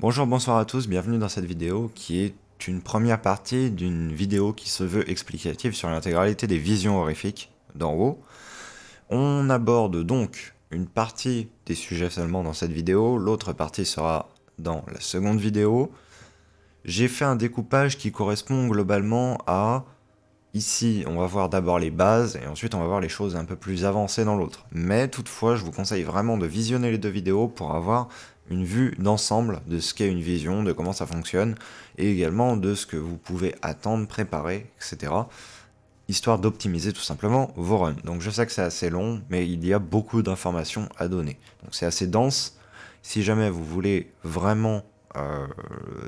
Bonjour, bonsoir à tous, bienvenue dans cette vidéo qui est une première partie d'une vidéo qui se veut explicative sur l'intégralité des visions horrifiques d'en haut. On aborde donc une partie des sujets seulement dans cette vidéo, l'autre partie sera dans la seconde vidéo. J'ai fait un découpage qui correspond globalement à... Ici, on va voir d'abord les bases, et ensuite on va voir les choses un peu plus avancées dans l'autre. Mais toutefois, je vous conseille vraiment de visionner les deux vidéos pour avoir une vue d'ensemble de ce qu'est une vision, de comment ça fonctionne, et également de ce que vous pouvez attendre, préparer, etc. Histoire d'optimiser tout simplement vos runs. Donc je sais que c'est assez long, mais il y a beaucoup d'informations à donner. Donc c'est assez dense. Si jamais vous voulez vraiment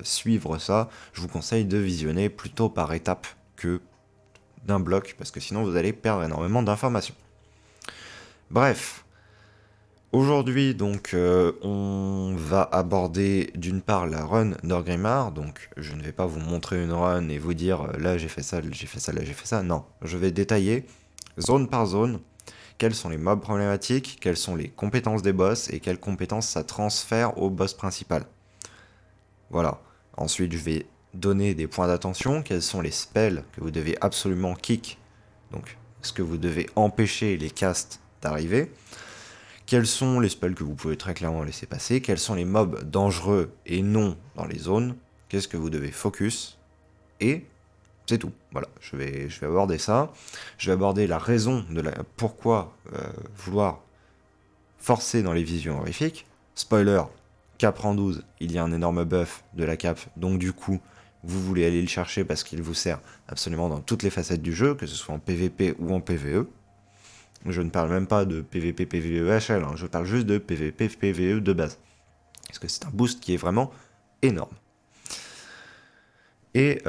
suivre ça, je vous conseille de visionner plutôt par étapes que d'un bloc, parce que sinon vous allez perdre énormément d'informations. Bref, aujourd'hui donc on va aborder d'une part la run d'Orgrimmar, donc je ne vais pas vous montrer une run et vous dire là j'ai fait ça, j'ai fait ça, là j'ai fait ça, non, je vais détailler zone par zone quels sont les mobs problématiques, quelles sont les compétences des boss et quelles compétences ça transfère au boss principal. Voilà. Ensuite je vais donner des points d'attention, quels sont les spells que vous devez absolument kick, donc est-ce que vous devez empêcher les casts d'arriver, quels sont les spells que vous pouvez très clairement laisser passer, quels sont les mobs dangereux et non dans les zones, qu'est-ce que vous devez focus, et c'est tout. Voilà, je vais aborder ça, je vais aborder la raison de pourquoi vouloir forcer dans les visions horrifiques. Spoiler, cap rang 12, il y a un énorme buff de la cap, donc du coup, vous voulez aller le chercher parce qu'il vous sert absolument dans toutes les facettes du jeu, que ce soit en PvP ou en PvE. Je ne parle même pas de PvP, PvE, HL, hein, je parle juste de PvP, PvE de base. Parce que c'est un boost qui est vraiment énorme. Et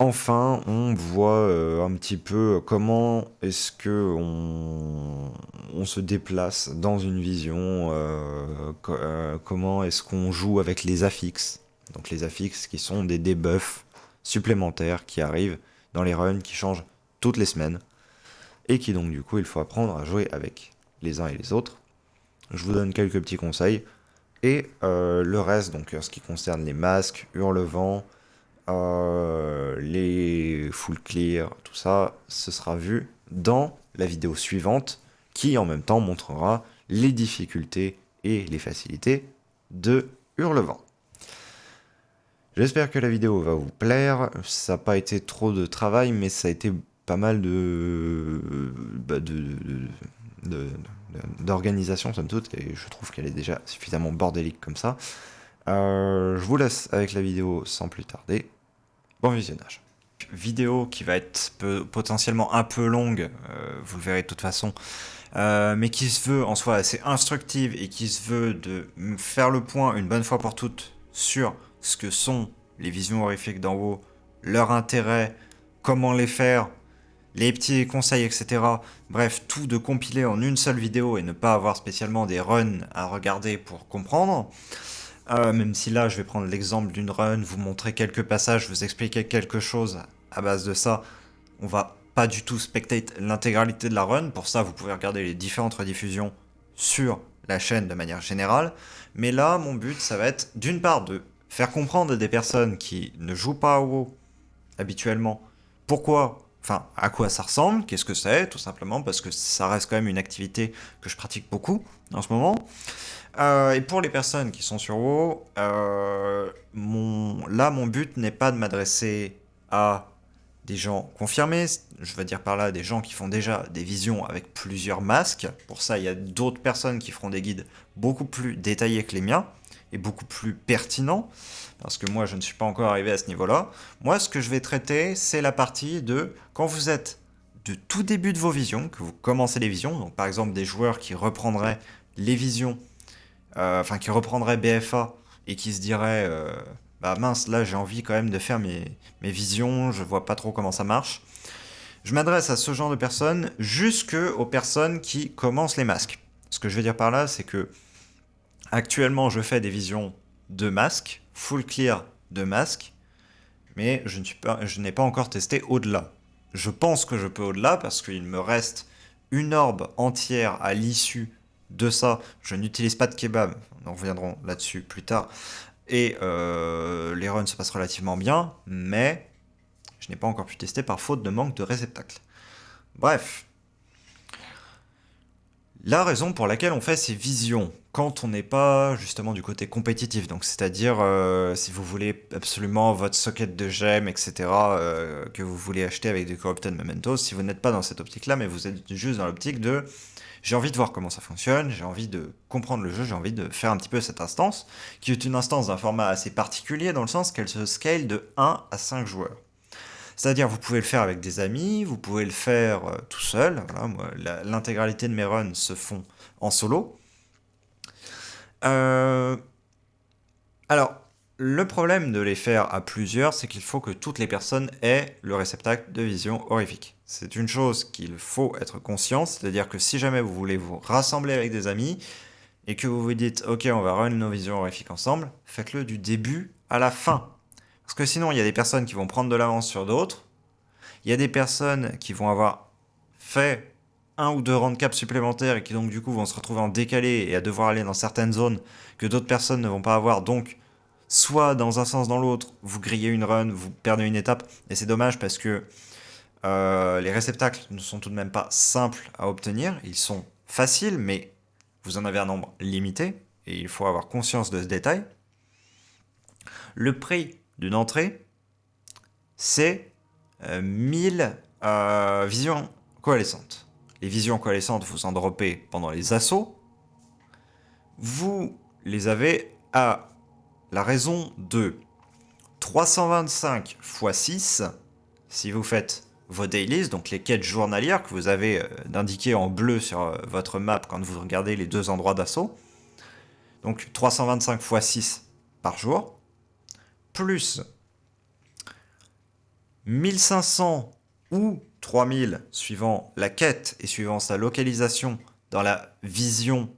enfin, on voit un petit peu comment est-ce que on se déplace dans une vision, comment est-ce qu'on joue avec les affixes. Donc les affixes qui sont des debuffs supplémentaires qui arrivent dans les runs, qui changent toutes les semaines, et qui donc du coup il faut apprendre à jouer avec les uns et les autres. Je vous donne quelques petits conseils, et le reste, donc ce qui concerne les masques, hurlevent, les full clear, tout ça, ce sera vu dans la vidéo suivante, qui en même temps montrera les difficultés et les facilités de Hurlevent. J'espère que la vidéo va vous plaire, ça n'a pas été trop de travail, mais ça a été pas mal d'organisation somme toute, et je trouve qu'elle est déjà suffisamment bordélique comme ça. Je vous laisse avec la vidéo sans plus tarder. Bon visionnage. Vidéo qui va être potentiellement un peu longue, vous le verrez de toute façon, mais qui se veut en soi assez instructive et qui se veut de faire le point une bonne fois pour toutes sur ce que sont les visions horrifiques d'en haut, leur intérêt, comment les faire, les petits conseils, etc. Bref, tout de compiler en une seule vidéo et ne pas avoir spécialement des runs à regarder pour comprendre. Même si là, je vais prendre l'exemple d'une run, vous montrer quelques passages, vous expliquer quelque chose à base de ça. On va pas du tout spectate l'intégralité de la run. Pour ça, vous pouvez regarder les différentes rediffusions sur la chaîne de manière générale. Mais là, mon but, ça va être d'une part de faire comprendre à des personnes qui ne jouent pas à WoW habituellement pourquoi, enfin, à quoi ça ressemble, qu'est-ce que c'est, tout simplement, parce que ça reste quand même une activité que je pratique beaucoup en ce moment. Et pour les personnes qui sont sur WoW, mon but n'est pas de m'adresser à des gens confirmés, je veux dire par là des gens qui font déjà des visions avec plusieurs masques. Pour ça, il y a d'autres personnes qui feront des guides beaucoup plus détaillés que les miens et beaucoup plus pertinents, parce que moi, je ne suis pas encore arrivé à ce niveau-là. Moi, ce que je vais traiter, c'est la partie de quand vous êtes de tout début de vos visions, que vous commencez les visions, donc par exemple des joueurs qui reprendraient les visions qui reprendrait BFA et qui se dirait bah mince, là j'ai envie quand même de faire mes visions, je vois pas trop comment ça marche. Je m'adresse à ce genre de personnes jusque aux personnes qui commencent les masques. Ce que je veux dire par là, c'est que actuellement je fais des visions de masques, full clear de masques, mais je n'ai pas encore testé au-delà. Je pense que je peux au-delà parce qu'il me reste une orbe entière à l'issue de ça, je n'utilise pas de kebab, nous reviendrons là-dessus plus tard, et les runs se passent relativement bien, mais je n'ai pas encore pu tester par faute de manque de réceptacle. Bref, la raison pour laquelle on fait ces visions, quand on n'est pas justement du côté compétitif, donc c'est-à-dire si vous voulez absolument votre socket de gemmes, etc., que vous voulez acheter avec des Corrupted Mementos, si vous n'êtes pas dans cette optique-là, mais vous êtes juste dans l'optique de j'ai envie de voir comment ça fonctionne, j'ai envie de comprendre le jeu, j'ai envie de faire un petit peu cette instance, qui est une instance d'un format assez particulier dans le sens qu'elle se scale de 1 à 5 joueurs. C'est-à-dire, vous pouvez le faire avec des amis, vous pouvez le faire tout seul. Voilà, moi, l'intégralité de mes runs se font en solo. Euh, alors, le problème de les faire à plusieurs, c'est qu'il faut que toutes les personnes aient le réceptacle de vision horrifique. C'est une chose qu'il faut être conscient, c'est-à-dire que si jamais vous voulez vous rassembler avec des amis et que vous vous dites « Ok, on va run nos visions horrifiques ensemble », faites-le du début à la fin. Parce que sinon, il y a des personnes qui vont prendre de l'avance sur d'autres. Il y a des personnes qui vont avoir fait un ou deux handicaps supplémentaires et qui donc du coup vont se retrouver en décalé et à devoir aller dans certaines zones que d'autres personnes ne vont pas avoir. Donc, soit dans un sens, dans l'autre, vous grillez une run, vous perdez une étape. Et c'est dommage parce que les réceptacles ne sont tout de même pas simples à obtenir. Ils sont faciles, mais vous en avez un nombre limité. Et il faut avoir conscience de ce détail. Le prix d'une entrée, c'est 1000 visions coalescentes. Les visions coalescentes, vous en droppez pendant les assauts. Vous les avez à la raison de 325 x 6, si vous faites vos dailies, donc les quêtes journalières que vous avez d'indiquer en bleu sur votre map quand vous regardez les deux endroits d'assaut. Donc 325 x 6 par jour, plus 1500 ou 3000 suivant la quête et suivant sa localisation dans la vision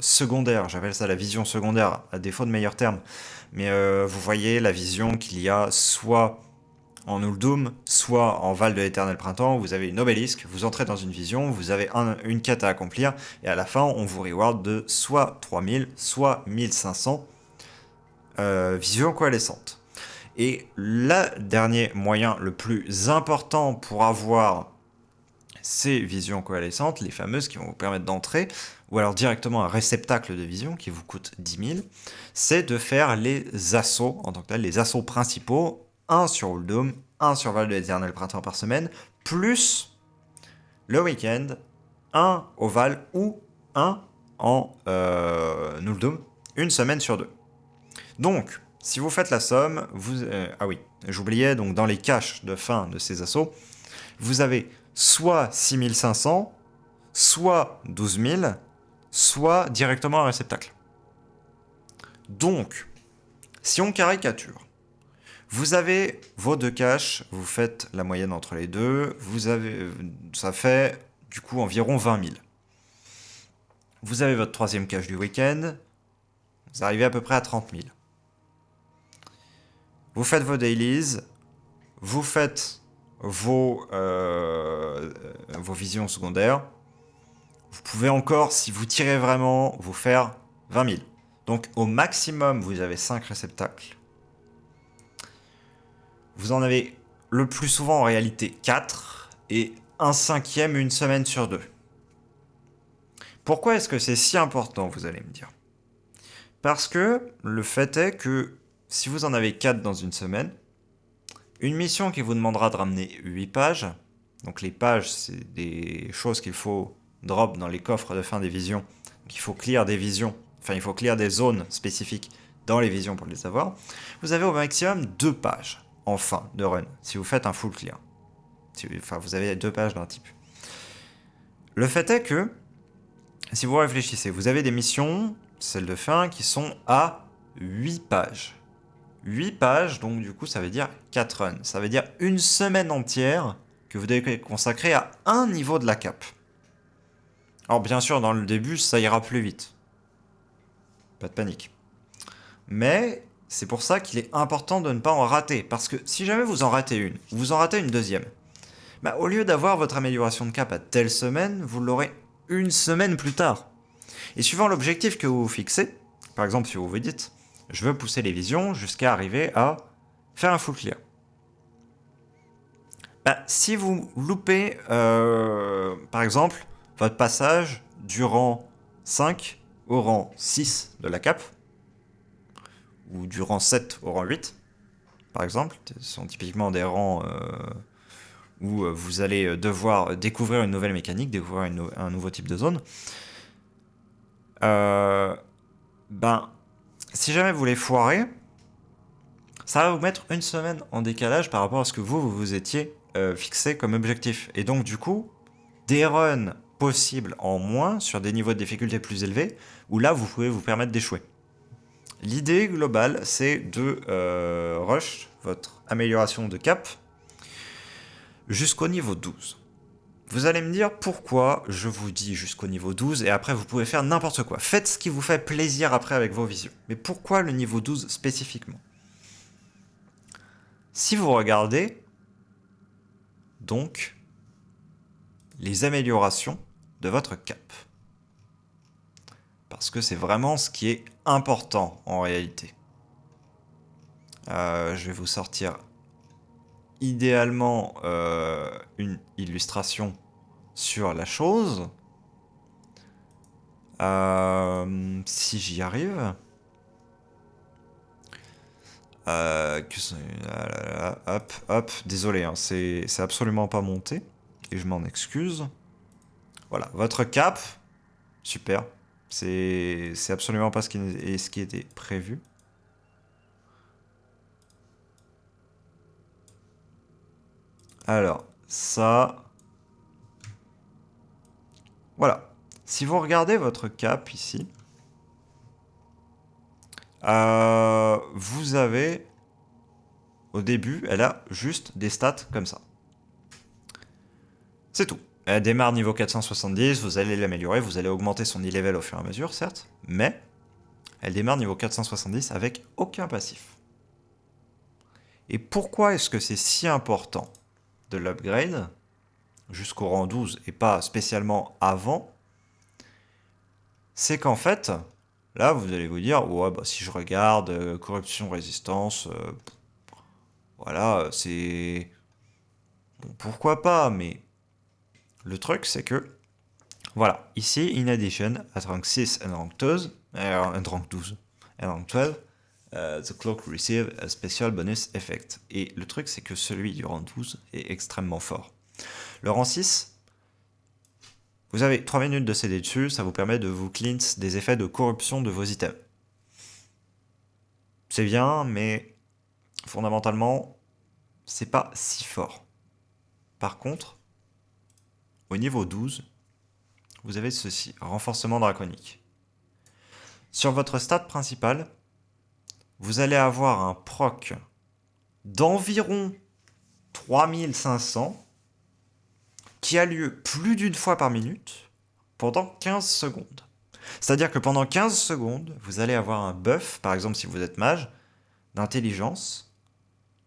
secondaire, j'appelle ça la vision secondaire à défaut de meilleurs termes, mais vous voyez la vision qu'il y a soit en Uldum, soit en Val de l'Éternel Printemps, vous avez une obélisque, vous entrez dans une vision, vous avez une quête à accomplir, et à la fin on vous reward de soit 3000, soit 1500 visions coalescentes. Et le dernier moyen le plus important pour avoir ces visions coalescentes, les fameuses qui vont vous permettre d'entrer, ou alors directement un réceptacle de vision qui vous coûte 10 000, c'est de faire les assauts, en tant que tel, les assauts principaux, un sur Uldum, un sur Val de l'Éternel Printemps par semaine, plus le week-end, un au Val ou un en Uldum, une semaine sur deux. Donc, si vous faites la somme, ah oui, j'oubliais, donc dans les caches de fin de ces assauts, vous avez soit 6500, soit 12 000, soit directement un réceptacle. Donc, si on caricature, vous avez vos deux caches, vous faites la moyenne entre les deux, ça fait du coup environ 20 000. Vous avez votre troisième cache du week-end, vous arrivez à peu près à 30 000. Vous faites vos dailies, vous faites vos visions secondaires. Vous pouvez encore, si vous tirez vraiment, vous faire 20 000. Donc au maximum, vous avez 5 réceptacles. Vous en avez le plus souvent en réalité 4 et un cinquième une semaine sur deux. Pourquoi est-ce que c'est si important, vous allez me dire? Parce que le fait est que si vous en avez 4 dans une semaine, une mission qui vous demandera de ramener 8 pages, donc les pages, c'est des choses qu'il faut drop dans les coffres de fin des visions, donc il faut clear des visions, enfin il faut clear des zones spécifiques dans les visions pour les avoir, vous avez au maximum 2 pages en fin de run, si vous faites un full clear. Enfin, vous avez 2 pages d'un type. Le fait est que, si vous réfléchissez, vous avez des missions, celles de fin, qui sont à 8 pages. 8 pages, donc du coup ça veut dire 4 runs. Ça veut dire une semaine entière que vous devez consacrer à un niveau de la cape. Alors bien sûr, dans le début, ça ira plus vite. Pas de panique. Mais c'est pour ça qu'il est important de ne pas en rater. Parce que si jamais vous en ratez une, ou vous en ratez une deuxième, bah, au lieu d'avoir votre amélioration de cap à telle semaine, vous l'aurez une semaine plus tard. Et suivant l'objectif que vous vous fixez, par exemple si vous vous dites je veux pousser les visions jusqu'à arriver à faire un full clear. Bah, si vous loupez par exemple votre passage du rang 5 au rang 6 de la cape, ou du rang 7 au rang 8, par exemple, ce sont typiquement des rangs où vous allez devoir découvrir une nouvelle mécanique, découvrir un nouveau type de zone. Ben, si jamais vous les foirez, ça va vous mettre une semaine en décalage par rapport à ce que vous étiez fixé comme objectif. Et donc, du coup, des runs possibles en moins sur des niveaux de difficulté plus élevés, où là, vous pouvez vous permettre d'échouer. L'idée globale, c'est de rush votre amélioration de cap jusqu'au niveau 12. Vous allez me dire pourquoi je vous dis jusqu'au niveau 12 et après vous pouvez faire n'importe quoi. Faites ce qui vous fait plaisir après avec vos visions. Mais pourquoi le niveau 12 spécifiquement? Si vous regardez donc les améliorations de votre cap, parce que c'est vraiment ce qui est important en réalité. Je vais vous sortir idéalement une illustration sur la chose. Si j'y arrive. Hop, désolé, hein, c'est absolument pas monté. Et je m'en excuse. Voilà, votre cap, super. C'est absolument pas ce qui était prévu. Alors, ça... Voilà. Si vous regardez votre cap ici, vous avez... Au début, elle a juste des stats comme ça. C'est tout. Elle démarre niveau 470, vous allez l'améliorer, vous allez augmenter son e-level au fur et à mesure, certes, mais elle démarre niveau 470 avec aucun passif. Et pourquoi est-ce que c'est si important de l'upgrade jusqu'au rang 12 et pas spécialement avant? C'est qu'en fait, là vous allez vous dire, ouais, bah, si je regarde corruption, résistance, voilà, c'est... Bon, pourquoi pas, mais le truc c'est que, voilà, ici, in addition, at rank 6 and rank 12, and rank 12, and rank 12, the cloak receive a special bonus effect. Et le truc, c'est que celui du rang 12 est extrêmement fort. Le rang 6, vous avez 3 minutes de CD dessus, ça vous permet de vous cleanse des effets de corruption de vos items. C'est bien, mais fondamentalement, c'est pas si fort. Par contre, au niveau 12, vous avez ceci, renforcement draconique. Sur votre stat principal, vous allez avoir un proc d'environ 3500 qui a lieu plus d'une fois par minute pendant 15 secondes. C'est-à-dire que pendant 15 secondes, vous allez avoir un buff, par exemple si vous êtes mage, d'intelligence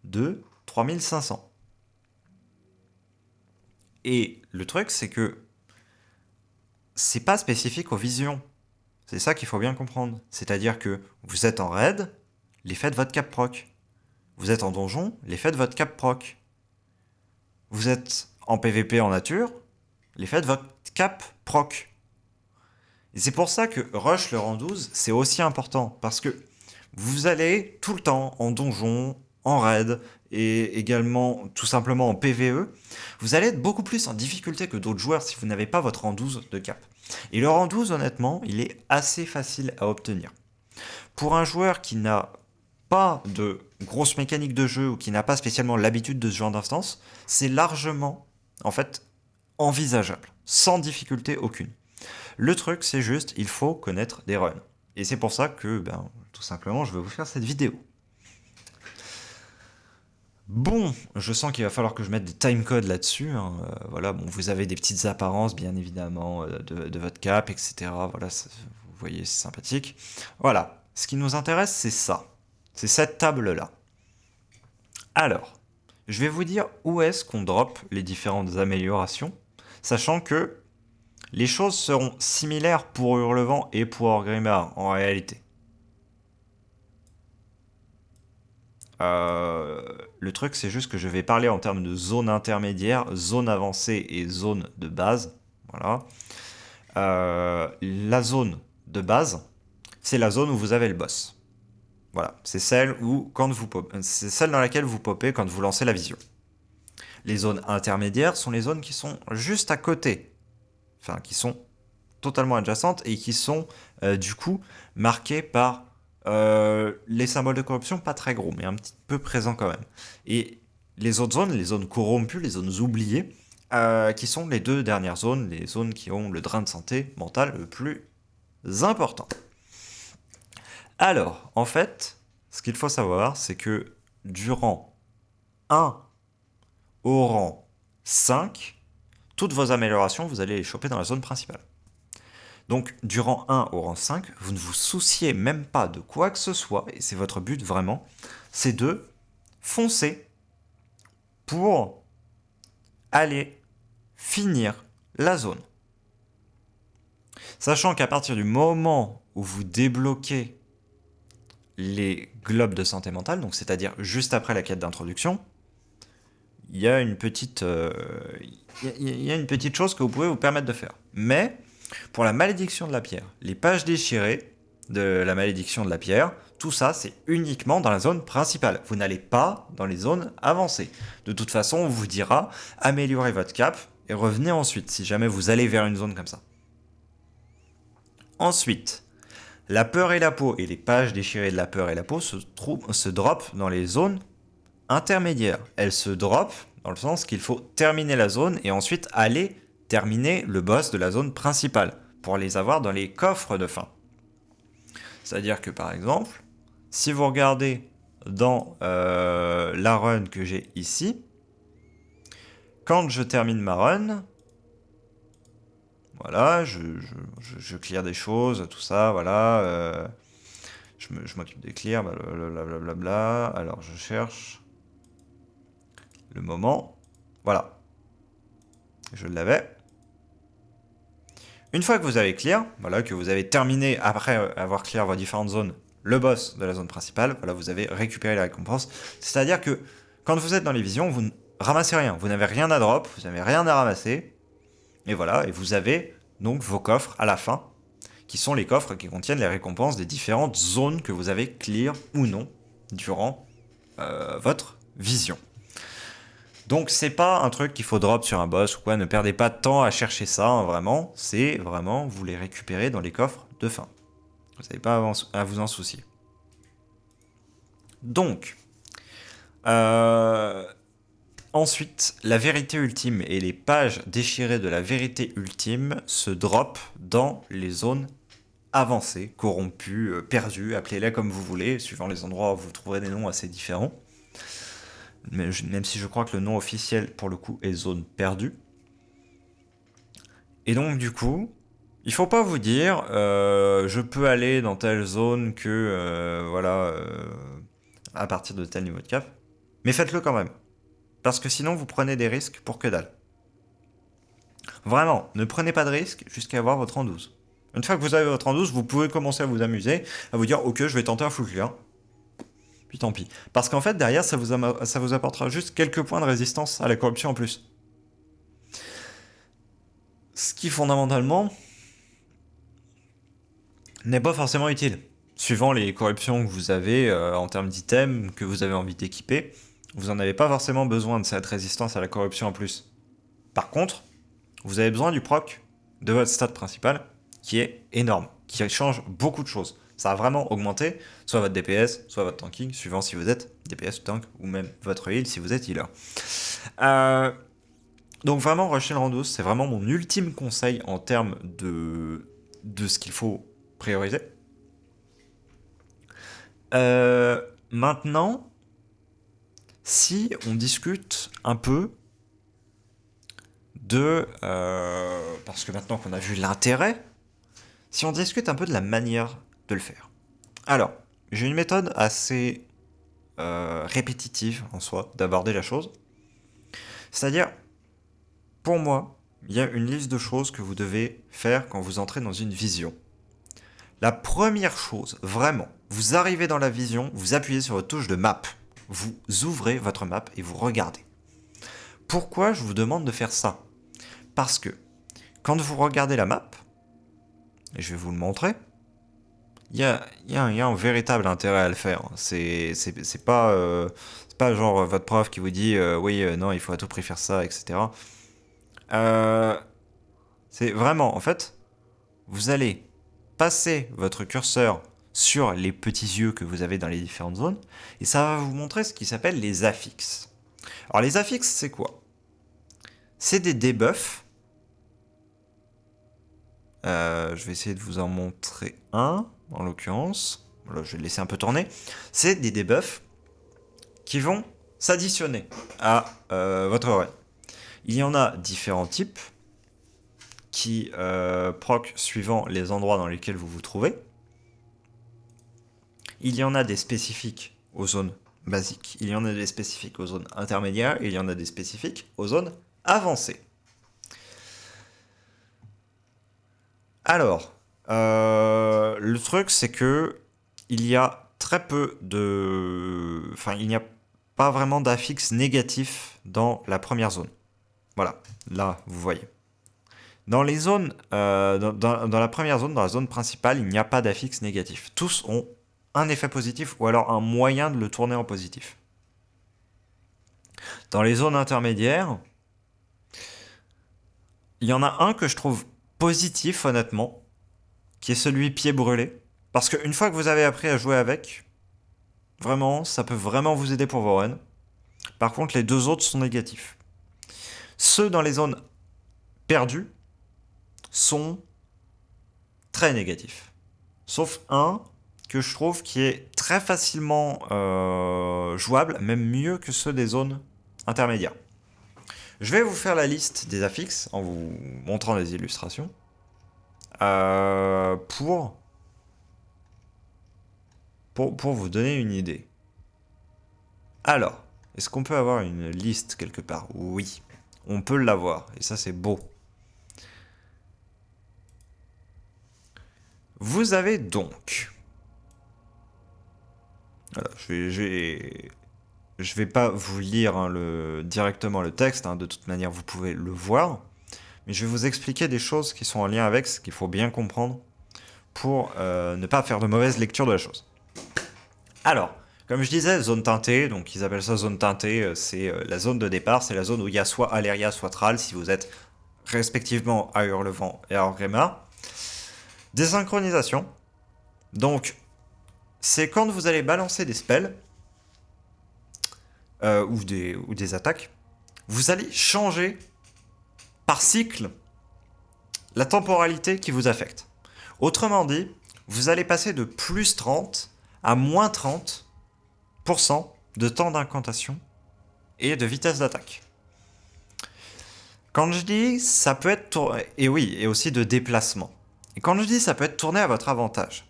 de 3500. Et le truc, c'est que c'est pas spécifique aux visions. C'est ça qu'il faut bien comprendre. C'est-à-dire que vous êtes en raid, l'effet de votre cap proc. Vous êtes en donjon, l'effet de votre cap proc. Vous êtes en PVP en nature, l'effet de votre cap proc. Et c'est pour ça que rush le rang 12, c'est aussi important. Parce que vous allez tout le temps en donjon, en raid, et également tout simplement en PVE. Vous allez être beaucoup plus en difficulté que d'autres joueurs si vous n'avez pas votre rang 12 de cap. Et le rang 12, honnêtement, il est assez facile à obtenir. Pour un joueur qui n'a pas de grosse mécanique de jeu ou qui n'a pas spécialement l'habitude de ce genre d'instance, c'est largement, en fait, envisageable, sans difficulté aucune. Le truc, c'est juste, il faut connaître des runs. Et c'est pour ça que, tout simplement, je vais vous faire cette vidéo. Bon, je sens qu'il va falloir que je mette des timecodes là-dessus. Hein. Voilà, bon, vous avez des petites apparences, bien évidemment, de votre cap, etc. Voilà, vous voyez, c'est sympathique. Voilà, ce qui nous intéresse, c'est ça. C'est cette table-là. Alors, je vais vous dire où est-ce qu'on drop les différentes améliorations, sachant que Les choses seront similaires pour Hurlevent et pour Orgrimmar en réalité. Le truc, c'est juste que je vais parler en termes de zone intermédiaire, zone avancée et zone de base. Voilà. La zone de base, c'est la zone où vous avez le boss. Voilà, c'est celle c'est celle dans laquelle vous popez quand vous lancez la vision. Les zones intermédiaires sont les zones qui sont juste à côté, enfin qui sont totalement adjacentes et qui sont du coup marquées par les symboles de corruption, pas très gros, mais un petit peu présents quand même. Et les autres zones, les zones corrompues, les zones oubliées, qui sont les deux dernières zones, les zones qui ont le drain de santé mentale le plus important. Alors, en fait, ce qu'il faut savoir, c'est que durant 1 au rang 5, toutes vos améliorations, vous allez les choper dans la zone principale. Donc, du rang 1 au rang 5, vous ne vous souciez même pas de quoi que ce soit, et c'est votre but vraiment, c'est de foncer pour aller finir la zone. Sachant qu'à partir du moment où vous débloquez les globes de santé mentale, donc c'est-à-dire juste après la quête d'introduction, il y a une petite chose que vous pouvez vous permettre de faire. Mais pour la malédiction de la pierre, les pages déchirées de la malédiction de la pierre, tout ça c'est uniquement dans la zone principale. Vous n'allez pas dans les zones avancées. De toute façon, on vous dira améliorez votre cap et revenez ensuite si jamais vous allez vers une zone comme ça. Ensuite, la peur et la peau et les pages déchirées de la peur et la peau se drop dans les zones intermédiaires. Elles se drop dans le sens qu'il faut terminer la zone et ensuite aller terminer le boss de la zone principale pour les avoir dans les coffres de fin. C'est-à-dire que par exemple, si vous regardez dans la run que j'ai ici, quand je termine ma run, voilà, je clear des choses, tout ça, voilà. Je m'occupe des clears, blablabla. Alors je cherche le moment. Voilà. Je l'avais. Une fois que vous avez clear, voilà, que vous avez terminé, après avoir clear vos différentes zones, le boss de la zone principale, voilà, vous avez récupéré la récompense. C'est-à-dire que quand vous êtes dans les visions, vous ne ramassez rien. Vous n'avez rien à drop, vous n'avez rien à ramasser. Et voilà, et vous avez donc vos coffres à la fin, qui sont les coffres qui contiennent les récompenses des différentes zones que vous avez clear ou non durant votre vision. Donc c'est pas un truc qu'il faut drop sur un boss ou quoi, ne perdez pas de temps à chercher ça, hein, vraiment, c'est vraiment vous les récupérez dans les coffres de fin. Vous n'avez pas à vous en soucier. Donc, ensuite, la vérité ultime et les pages déchirées de la vérité ultime se drop dans les zones avancées, corrompues, perdues, appelez-les comme vous voulez, suivant les endroits où vous trouverez des noms assez différents. Même si je crois que le nom officiel pour le coup est zone perdue. Et donc du coup, il faut pas vous dire je peux aller dans telle zone que voilà à partir de tel niveau de cap, mais faites-le quand même. Parce que sinon vous prenez des risques pour que dalle. Vraiment, ne prenez pas de risques jusqu'à avoir votre rang 12. Une fois que vous avez votre rang 12, vous pouvez commencer à vous amuser, à vous dire ok je vais tenter un full clear. Puis tant pis. Parce qu'en fait, derrière, ça vous apportera juste quelques points de résistance à la corruption en plus. Ce qui, fondamentalement, n'est pas forcément utile. Suivant les corruptions que vous avez en termes d'items que vous avez envie d'équiper, vous n'en avez pas forcément besoin de cette résistance à la corruption en plus. Par contre, vous avez besoin du proc de votre stat principal, qui est énorme, qui change beaucoup de choses. Ça a vraiment augmenté soit votre DPS, soit votre tanking, suivant si vous êtes DPS ou tank, ou même votre heal si vous êtes healer. Donc vraiment, rusher le rang 12, c'est vraiment mon ultime conseil en termes de ce qu'il faut prioriser. Maintenant, si on discute un peu de... parce que maintenant qu'on a vu l'intérêt, si on discute un peu de la manière de le faire. Alors, j'ai une méthode assez répétitive en soi d'aborder la chose. C'est-à-dire, pour moi, il y a une liste de choses que vous devez faire quand vous entrez dans une vision. La première chose, vraiment, vous arrivez dans la vision, vous appuyez sur votre touche de map. Vous ouvrez votre map et vous regardez. Pourquoi je vous demande de faire ça? Parce que quand vous regardez la map, et je vais vous le montrer, il y a un véritable intérêt à le faire. C'est pas genre votre prof qui vous dit oui, non, il faut à tout prix faire ça, etc. C'est vraiment, en fait, vous allez passer votre curseur sur les petits yeux que vous avez dans les différentes zones, et ça va vous montrer ce qui s'appelle les affixes. Alors les affixes, c'est quoi? C'est des debuffs. Je vais essayer de vous en montrer un, en l'occurrence. Voilà, je vais le laisser un peu tourner. C'est des debuffs qui vont s'additionner à votre run. Il y en a différents types qui proc suivant les endroits dans lesquels vous vous trouvez. Il y en a des spécifiques aux zones basiques, il y en a des spécifiques aux zones intermédiaires, et il y en a des spécifiques aux zones avancées. Alors, le truc c'est que il y a très peu de... Enfin, il n'y a pas vraiment d'affixe négatif dans la première zone. Voilà, là, vous voyez. Dans les zones, dans la première zone, dans la zone principale, il n'y a pas d'affixe négatif. Tous ont un effet positif ou alors un moyen de le tourner en positif. Dans les zones intermédiaires, il y en a un que je trouve positif, honnêtement, qui est celui pied brûlé. Parce qu'une fois que vous avez appris à jouer avec, vraiment, ça peut vraiment vous aider pour vos runs. Par contre, les deux autres sont négatifs. Ceux dans les zones perdues sont très négatifs. Sauf un que je trouve qui est très facilement jouable, même mieux que ceux des zones intermédiaires. Je vais vous faire la liste des affixes en vous montrant les illustrations pour vous donner une idée. Alors, est-ce qu'on peut avoir une liste quelque part? Oui, on peut l'avoir, et ça c'est beau. Vous avez donc... Voilà, je vais pas vous lire directement le texte, de toute manière vous pouvez le voir, mais je vais vous expliquer des choses qui sont en lien avec ce qu'il faut bien comprendre pour ne pas faire de mauvaise lecture de la chose. Alors, comme je disais, zone teintée, donc ils appellent ça zone teintée, c'est la zone de départ, c'est la zone où il y a soit Aléria, soit Thrall, si vous êtes respectivement à Hurlevent et à Orgrimmar. Désynchronisation, donc c'est quand vous allez balancer des spells, ou des attaques, vous allez changer par cycle la temporalité qui vous affecte. Autrement dit, vous allez passer de plus 30 à moins 30% de temps d'incantation et de vitesse d'attaque. Quand je dis ça peut être tourné, et oui, et aussi de déplacement. Et quand je dis ça peut être tourné à votre avantage,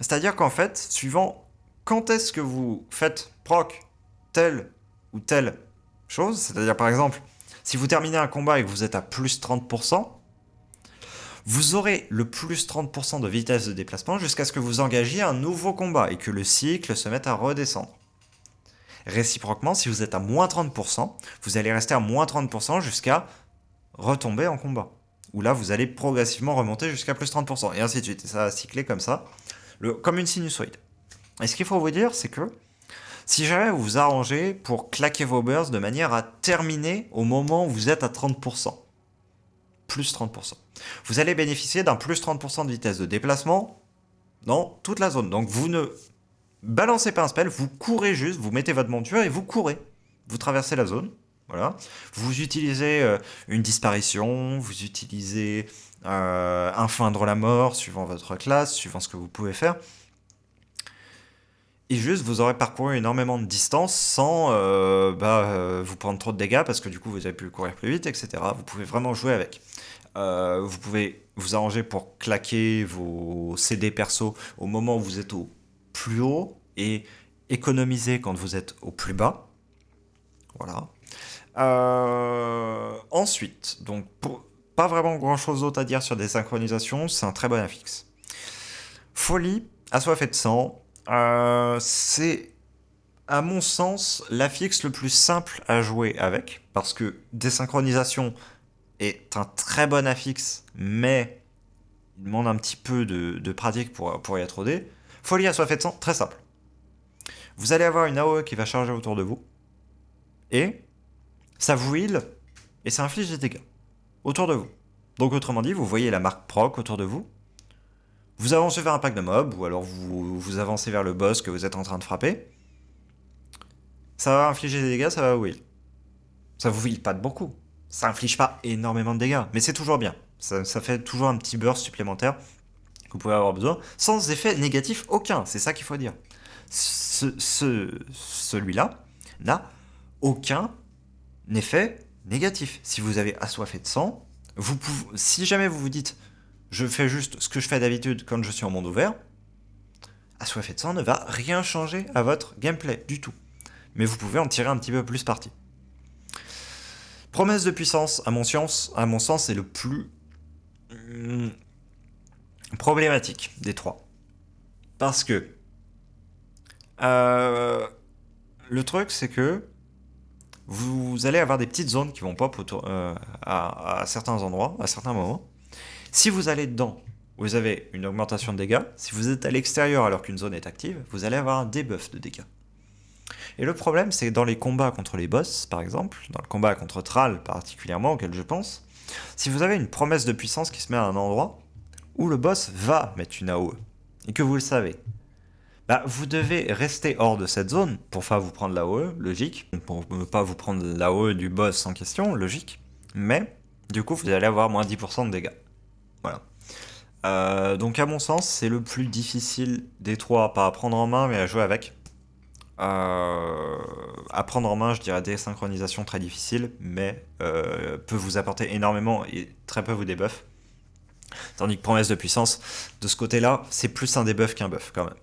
c'est-à-dire qu'en fait, suivant quand est-ce que vous faites proc telle ou telle chose, c'est-à-dire par exemple, si vous terminez un combat et que vous êtes à plus 30%, vous aurez le plus 30% de vitesse de déplacement jusqu'à ce que vous engagiez un nouveau combat et que le cycle se mette à redescendre. Réciproquement, si vous êtes à moins 30%, vous allez rester à moins 30% jusqu'à retomber en combat. Où là, vous allez progressivement remonter jusqu'à plus 30%, et ainsi de suite. Et ça va cycler comme ça, comme une sinusoïde. Et ce qu'il faut vous dire, c'est que si jamais vous vous arrangez pour claquer vos bursts de manière à terminer au moment où vous êtes à 30%, plus 30%, vous allez bénéficier d'un plus 30% de vitesse de déplacement dans toute la zone. Donc vous ne balancez pas un spell, vous courez juste, vous mettez votre monture et vous courez. Vous traversez la zone, voilà. Vous utilisez une disparition, vous utilisez un feindre la mort, suivant votre classe, suivant ce que vous pouvez faire. Et juste, vous aurez parcouru énormément de distance sans vous prendre trop de dégâts, parce que du coup, vous avez pu courir plus vite, etc. Vous pouvez vraiment jouer avec. Vous pouvez vous arranger pour claquer vos CD perso au moment où vous êtes au plus haut et économiser quand vous êtes au plus bas. Voilà. Ensuite, donc pas vraiment grand chose d'autre à dire sur des synchronisations, c'est un très bon affixe. Folie, assoiffé de sang, c'est à mon sens l'affixe le plus simple à jouer avec, parce que désynchronisation est un très bon affixe, mais il demande un petit peu de pratique pour y être rodé. Folie assoiffé de sang, très simple. Vous allez avoir une AOE qui va charger autour de vous, et ça vous heal, et ça inflige des dégâts autour de vous. Donc autrement dit, vous voyez la marque proc autour de vous, vous avancez vers un pack de mobs, ou alors vous avancez vers le boss que vous êtes en train de frapper, ça va infliger des dégâts, ça va vous heal. Ça vous heal pas de beaucoup, ça inflige pas énormément de dégâts, mais c'est toujours bien. Ça fait toujours un petit burst supplémentaire que vous pouvez avoir besoin, sans effet négatif aucun, c'est ça qu'il faut dire. Celui-là n'a aucun effet négatif. Si vous avez assoiffé de sang, si jamais vous vous dites je fais juste ce que je fais d'habitude quand je suis en monde ouvert, assoiffé de sang ne va rien changer à votre gameplay du tout. Mais vous pouvez en tirer un petit peu plus parti. Promesse de puissance, à mon sens, c'est le plus problématique des trois. Parce que le truc, c'est que vous allez avoir des petites zones qui vont pop autour, à certains endroits, à certains moments. Si vous allez dedans, vous avez une augmentation de dégâts. Si vous êtes à l'extérieur alors qu'une zone est active, vous allez avoir un debuff de dégâts. Et le problème, c'est que dans les combats contre les boss, par exemple, dans le combat contre Thrall particulièrement, auquel je pense, si vous avez une promesse de puissance qui se met à un endroit où le boss va mettre une AOE, et que vous le savez, bah, vous devez rester hors de cette zone pour pas vous prendre l'AOE, logique, pour ne pas vous prendre l'AOE du boss en question, logique, mais du coup vous allez avoir moins 10% de dégâts. Voilà. Donc à mon sens, c'est le plus difficile des trois, pas à prendre en main, mais à jouer avec. À prendre en main, je dirais des synchronisations très difficiles, mais peut vous apporter énormément et très peu vous débuff. Tandis que promesse de puissance, de ce côté-là, c'est plus un debuff qu'un buff quand même.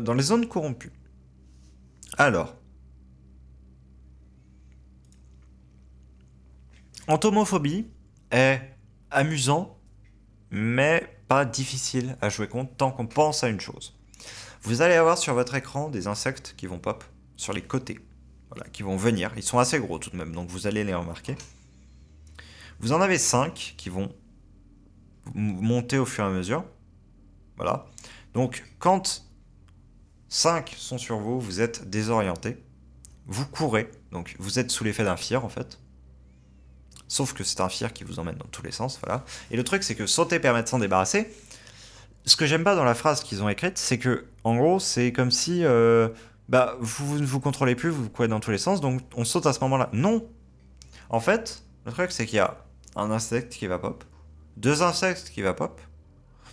Dans les zones corrompues. Alors. Entomophobie est amusant, mais pas difficile à jouer contre tant qu'on pense à une chose. Vous allez avoir sur votre écran des insectes qui vont pop sur les côtés. Voilà, qui vont venir. Ils sont assez gros tout de même, donc vous allez les remarquer. Vous en avez 5 qui vont monter au fur et à mesure. Voilà. Donc, quand 5 sont sur vous, vous êtes désorienté. Vous courez, donc vous êtes sous l'effet d'un fear en fait. Sauf que c'est un fear qui vous emmène dans tous les sens, voilà. Et le truc, c'est que sauter permet de s'en débarrasser. Ce que j'aime pas dans la phrase qu'ils ont écrite, c'est que, en gros, c'est comme si vous ne vous contrôlez plus, vous courez dans tous les sens, donc on saute à ce moment-là. Non. En fait, le truc, c'est qu'il y a un insecte qui va pop, 2 insectes qui va pop.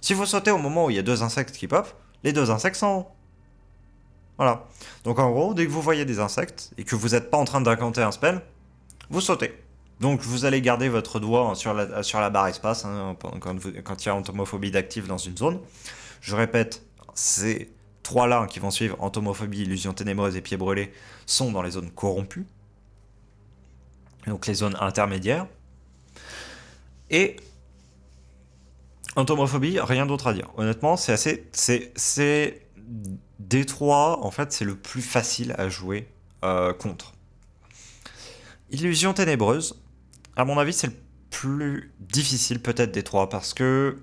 Si vous sautez au moment où il y a 2 insectes qui pop, les 2 insectes sont... Voilà. Donc en gros, dès que vous voyez des insectes, et que vous n'êtes pas en train d'incanter un spell, vous sautez. Donc vous allez garder votre doigt sur la barre espace quand il y a entomophobie d'active dans une zone. Je répète, ces 3-là qui vont suivre, entomophobie, illusion ténébreuse et pieds brûlés, sont dans les zones corrompues. Donc les zones intermédiaires. Et entomophobie, rien d'autre à dire. Honnêtement, c'est assez... C'est des 3, en fait, c'est le plus facile à jouer contre. Illusion ténébreuse, à mon avis, c'est le plus difficile peut-être des 3 parce que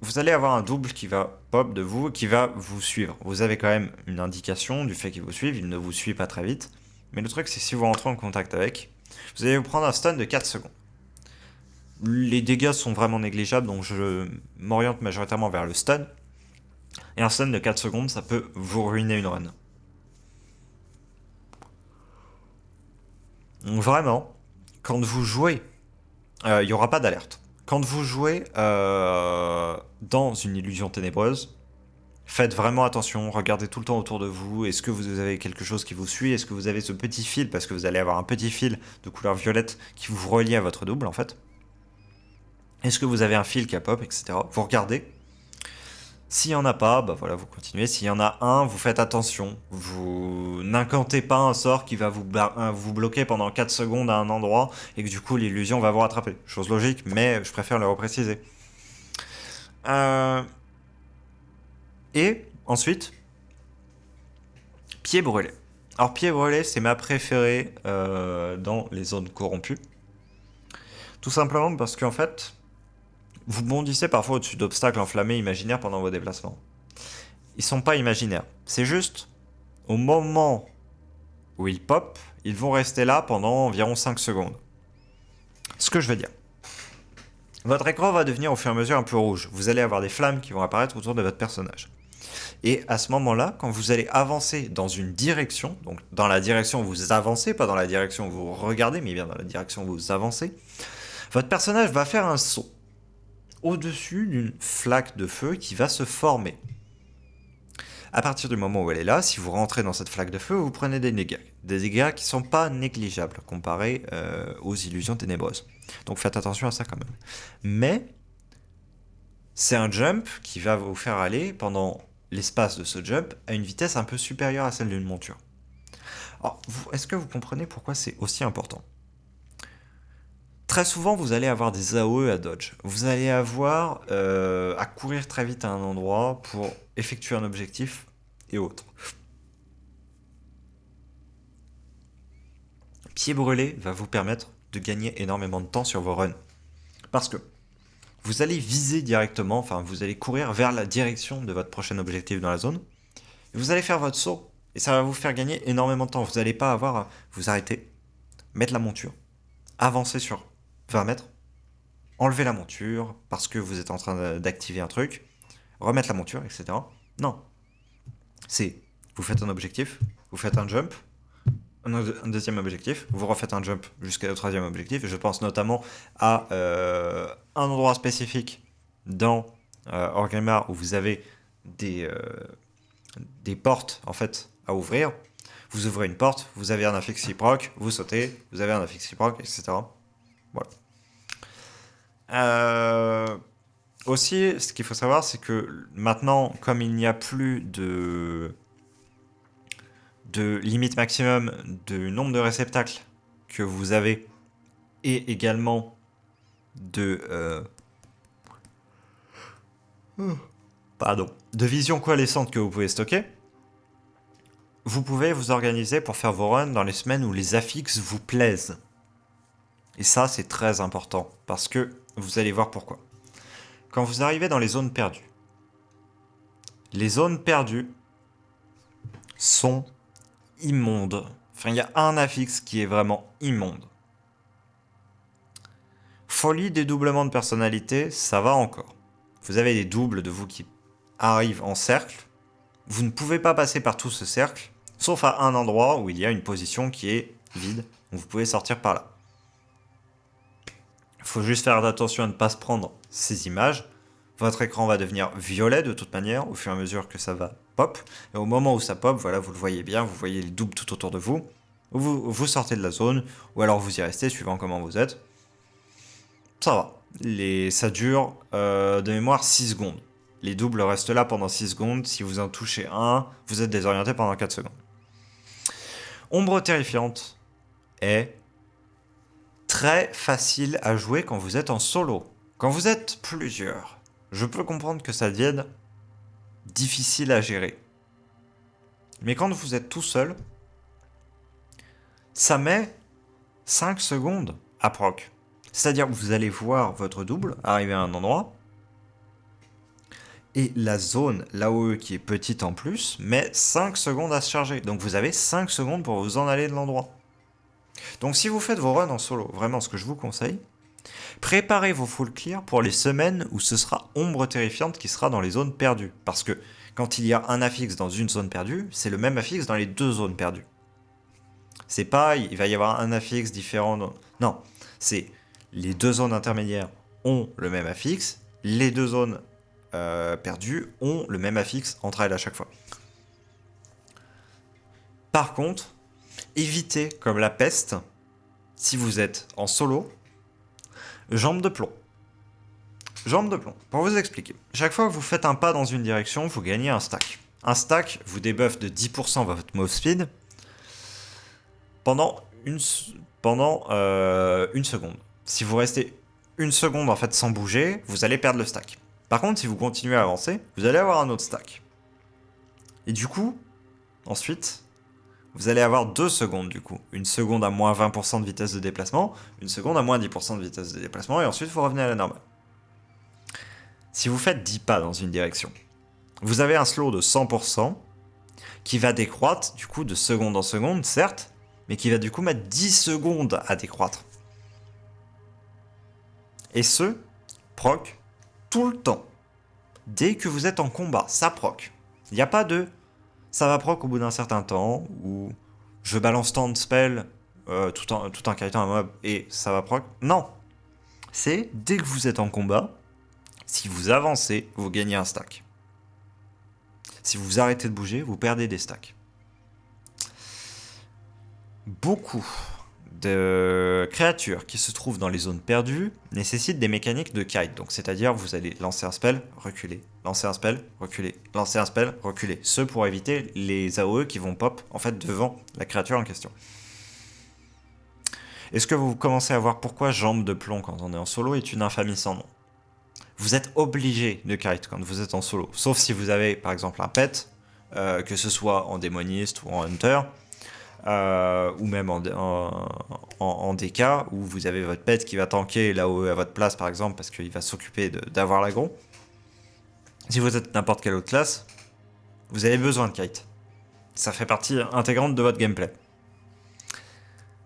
vous allez avoir un double qui va pop de vous et qui va vous suivre. Vous avez quand même une indication du fait qu'il vous suive, il ne vous suit pas très vite. Mais le truc, c'est que si vous rentrez en contact avec, vous allez vous prendre un stun de 4 secondes. Les dégâts sont vraiment négligeables, donc je m'oriente majoritairement vers le stun. Et un stun de 4 secondes, ça peut vous ruiner une run. Donc vraiment, quand vous jouez, il n'y aura pas d'alerte. Quand vous jouez dans une illusion ténébreuse, faites vraiment attention, regardez tout le temps autour de vous. Est-ce que vous avez quelque chose qui vous suit? Est-ce que vous avez ce petit fil? Parce que vous allez avoir un petit fil de couleur violette qui vous relie à votre double en fait. Est-ce que vous avez un fil qui a pop, etc. Vous regardez. S'il n'y en a pas, bah voilà, vous continuez. S'il y en a un, vous faites attention. Vous n'incantez pas un sort qui va vous bloquer pendant 4 secondes à un endroit et que du coup l'illusion va vous rattraper. Chose logique, mais je préfère le repréciser. Euh, Et ensuite, pied brûlé. Alors pied brûlé, c'est ma préférée dans les zones corrompues. Tout simplement parce qu'en fait, vous bondissez parfois au-dessus d'obstacles enflammés imaginaires pendant vos déplacements. Ils sont pas imaginaires. C'est juste, au moment où ils pop, ils vont rester là pendant environ 5 secondes. Ce que je veux dire. Votre écran va devenir au fur et à mesure un peu rouge. Vous allez avoir des flammes qui vont apparaître autour de votre personnage. Et à ce moment-là, quand vous allez avancer dans une direction, donc dans la direction où vous avancez, pas dans la direction où vous regardez, mais bien dans la direction où vous avancez, votre personnage va faire un saut au-dessus d'une flaque de feu qui va se former. À partir du moment où elle est là, si vous rentrez dans cette flaque de feu, vous prenez des dégâts. Des dégâts qui ne sont pas négligeables comparés aux illusions ténébreuses. Donc faites attention à ça quand même. Mais c'est un jump qui va vous faire aller pendant l'espace de ce jump à une vitesse un peu supérieure à celle d'une monture. Alors, est-ce que vous comprenez pourquoi c'est aussi important? Très souvent, vous allez avoir des AOE à dodge. Vous allez avoir à courir très vite à un endroit pour effectuer un objectif et autres. Pied brûlé va vous permettre de gagner énormément de temps sur vos runs. Parce que vous allez viser directement, enfin vous allez courir vers la direction de votre prochain objectif dans la zone. Et vous allez faire votre saut. Et ça va vous faire gagner énormément de temps. Vous n'allez pas avoir à vous arrêter, mettre la monture, avancer sur 20 mètres, enlever la monture parce que vous êtes en train d'activer un truc, remettre la monture, etc. Non. C'est, vous faites un objectif, vous faites un jump, un deuxième objectif, vous refaites un jump jusqu'au troisième objectif. Je pense notamment à un endroit spécifique dans Orgrimmar où vous avez des portes en fait à ouvrir. Vous ouvrez une porte, vous avez un affixe qui proc, vous sautez, vous avez un affixe qui proc, etc. Voilà. Aussi, ce qu'il faut savoir, c'est que maintenant, comme il n'y a plus de limite maximum de nombre de réceptacles que vous avez et également de de vision coalescente que vous pouvez stocker, vous pouvez vous organiser pour faire vos runs dans les semaines où les affixes vous plaisent. Et ça, c'est très important parce que vous allez voir pourquoi. Quand vous arrivez dans les zones perdues, les zones perdues sont immondes. Enfin, il y a un affixe qui est vraiment immonde. Folie dédoublement de personnalité, ça va encore. Vous avez des doubles de vous qui arrivent en cercle. Vous ne pouvez pas passer par tout ce cercle, sauf à un endroit où il y a une position qui est vide. Donc vous pouvez sortir par là. Il faut juste faire attention à ne pas se prendre ces images. Votre écran va devenir violet de toute manière au fur et à mesure que ça va pop. Et au moment où ça pop, voilà, vous le voyez bien, vous voyez le double tout autour de vous. Vous sortez de la zone, ou alors vous y restez suivant comment vous êtes. Ça va. Ça dure de mémoire 6 secondes. Les doubles restent là pendant 6 secondes. Si vous en touchez un, vous êtes désorienté pendant 4 secondes. Ombre terrifiante est très facile à jouer quand vous êtes en solo. Quand vous êtes plusieurs, je peux comprendre que ça devienne difficile à gérer. Mais quand vous êtes tout seul, ça met 5 secondes à proc. C'est-à-dire que vous allez voir votre double arriver à un endroit, et la zone, l'AOE qui est petite en plus, met 5 secondes à se charger. Donc vous avez 5 secondes pour vous en aller de l'endroit. Donc si vous faites vos runs en solo, vraiment ce que je vous conseille, préparez vos full clear pour les semaines où ce sera ombre terrifiante qui sera dans les zones perdues. Parce que quand il y a un affixe dans une zone perdue, c'est le même affixe dans les deux zones perdues. C'est pas, il va y avoir un affixe différent. Non, c'est les deux zones intermédiaires ont le même affixe, les deux zones perdues ont le même affixe entre elles à chaque fois. Par contre, évitez comme la peste, si vous êtes en solo, jambe de plomb. Jambe de plomb. Pour vous expliquer, chaque fois que vous faites un pas dans une direction, vous gagnez un stack. Un stack vous débuffe de 10% votre move speed pendant une seconde. Si vous restez une seconde en fait sans bouger, vous allez perdre le stack. Par contre, si vous continuez à avancer, vous allez avoir un autre stack. Et du coup, ensuite, vous allez avoir 2 secondes du coup. Une seconde à moins 20% de vitesse de déplacement, une seconde à moins 10% de vitesse de déplacement, et ensuite vous revenez à la normale. Si vous faites 10 pas dans une direction, vous avez un slow de 100% qui va décroître du coup de seconde en seconde, certes, mais qui va du coup mettre 10 secondes à décroître. Et ce, proc tout le temps. Dès que vous êtes en combat, ça proc. Il n'y a pas de ça va proc au bout d'un certain temps, ou je balance tant de spells tout en kitant un mob et ça va proc. Non. C'est dès que vous êtes en combat, si vous avancez, vous gagnez un stack. Si vous arrêtez de bouger, vous perdez des stacks. Beaucoup de créatures qui se trouvent dans les zones perdues nécessitent des mécaniques de kite. Donc, c'est-à-dire, vous allez lancer un spell, reculer, lancer un spell, reculer, lancer un spell, reculer. Ce pour éviter les AOE qui vont pop en fait devant la créature en question. Est-ce que vous commencez à voir pourquoi Jambe de plomb quand on est en solo est une infamie sans nom? Vous êtes obligé de kite quand vous êtes en solo, sauf si vous avez par exemple un pet, que ce soit en démoniste ou en hunter, ou même en DK, où vous avez votre pet qui va tanker l'AOE à votre place par exemple, parce qu'il va s'occuper d'avoir l'aggro. Si vous êtes n'importe quelle autre classe, vous avez besoin de kite. Ça fait partie intégrante de votre gameplay.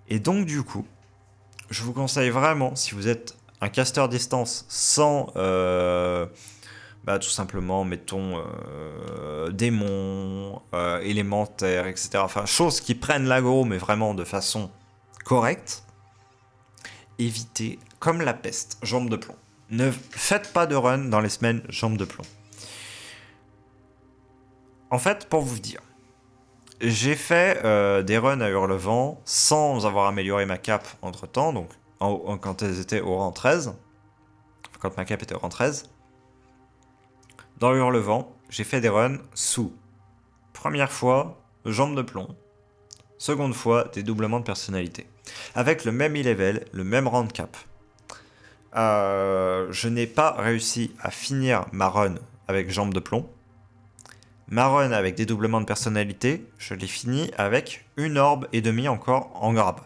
Et donc du coup, je vous conseille vraiment, si vous êtes un caster distance sans tout simplement, mettons, démons, élémentaires, etc. Enfin, choses qui prennent l'aggro, mais vraiment de façon correcte. Évitez, comme la peste, jambe de plomb. Ne faites pas de run dans les semaines jambe de plomb. En fait, pour vous dire, j'ai fait des runs à Hurlevent sans avoir amélioré ma cap entre-temps, donc quand elles étaient au rang 13, quand ma cap était au rang 13. Dans Hurlevent, j'ai fait des runs sous. Première fois, jambe de plomb. Seconde fois, dédoublement de personnalité. Avec le même e-level, le même rang de cap. Je n'ai pas réussi à finir ma run avec jambe de plomb. Ma run avec dédoublement de personnalité, je l'ai fini avec une orbe et demie encore en grab.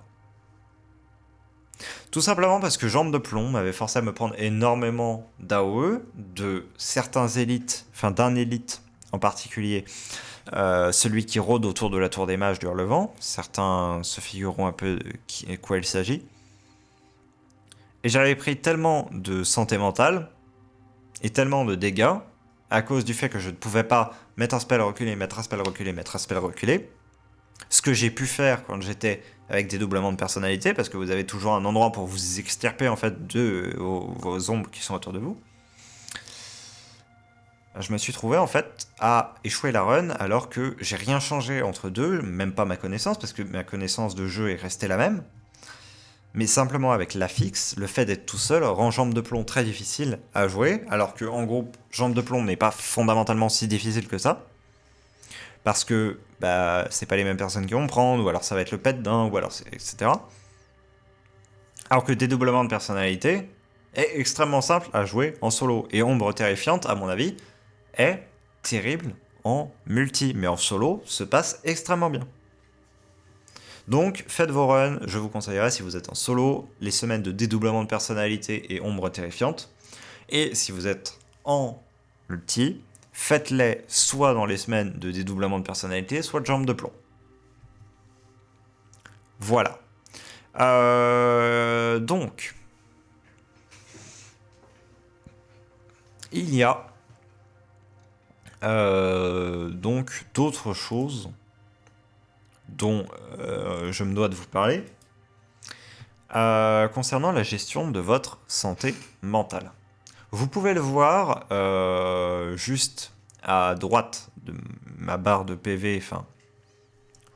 Tout simplement parce que jambe de plomb m'avait forcé à me prendre énormément d'AOE, de certains élites, enfin d'un élite en particulier, celui qui rôde autour de la tour des mages du Hurlevent. Certains se figureront un peu de quoi il s'agit. Et j'avais pris tellement de santé mentale et tellement de dégâts à cause du fait que je ne pouvais pas mettre un spell reculé, mettre un spell reculé, mettre un spell reculé. Ce que j'ai pu faire quand j'étais avec des doublements de personnalité, parce que vous avez toujours un endroit pour vous extirper en fait de vos ombres qui sont autour de vous. Je me suis trouvé en fait à échouer la run alors que j'ai rien changé entre deux, même pas ma connaissance, parce que ma connaissance de jeu est restée la même. Mais simplement avec l'affixe, le fait d'être tout seul rend jambe de plomb très difficile à jouer, alors que en gros, jambe de plomb n'est pas fondamentalement si difficile que ça. Parce que c'est pas les mêmes personnes qui vont prendre, ou alors ça va être le pet d'un, ou alors etc. Alors que dédoublement de personnalité est extrêmement simple à jouer en solo. Et ombre terrifiante, à mon avis, est terrible en multi, mais en solo se passe extrêmement bien. Donc faites vos runs, je vous conseillerais si vous êtes en solo, les semaines de dédoublement de personnalité et ombre terrifiante. Et si vous êtes en multi, faites-les soit dans les semaines de dédoublement de personnalité, soit de jambe de plomb. Voilà. Donc, il y a donc d'autres choses dont je me dois de vous parler concernant la gestion de votre santé mentale. Vous pouvez le voir juste à droite de ma barre de PV, enfin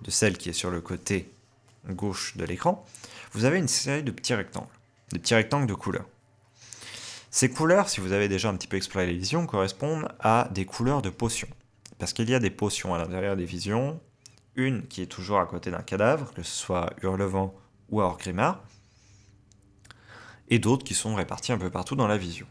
de celle qui est sur le côté gauche de l'écran. Vous avez une série de petits rectangles de couleur. Ces couleurs, si vous avez déjà un petit peu exploré les visions, correspondent à des couleurs de potions. Parce qu'il y a des potions à l'intérieur des visions, une qui est toujours à côté d'un cadavre, que ce soit Hurlevent ou Orgrimmar, et d'autres qui sont réparties un peu partout dans la vision.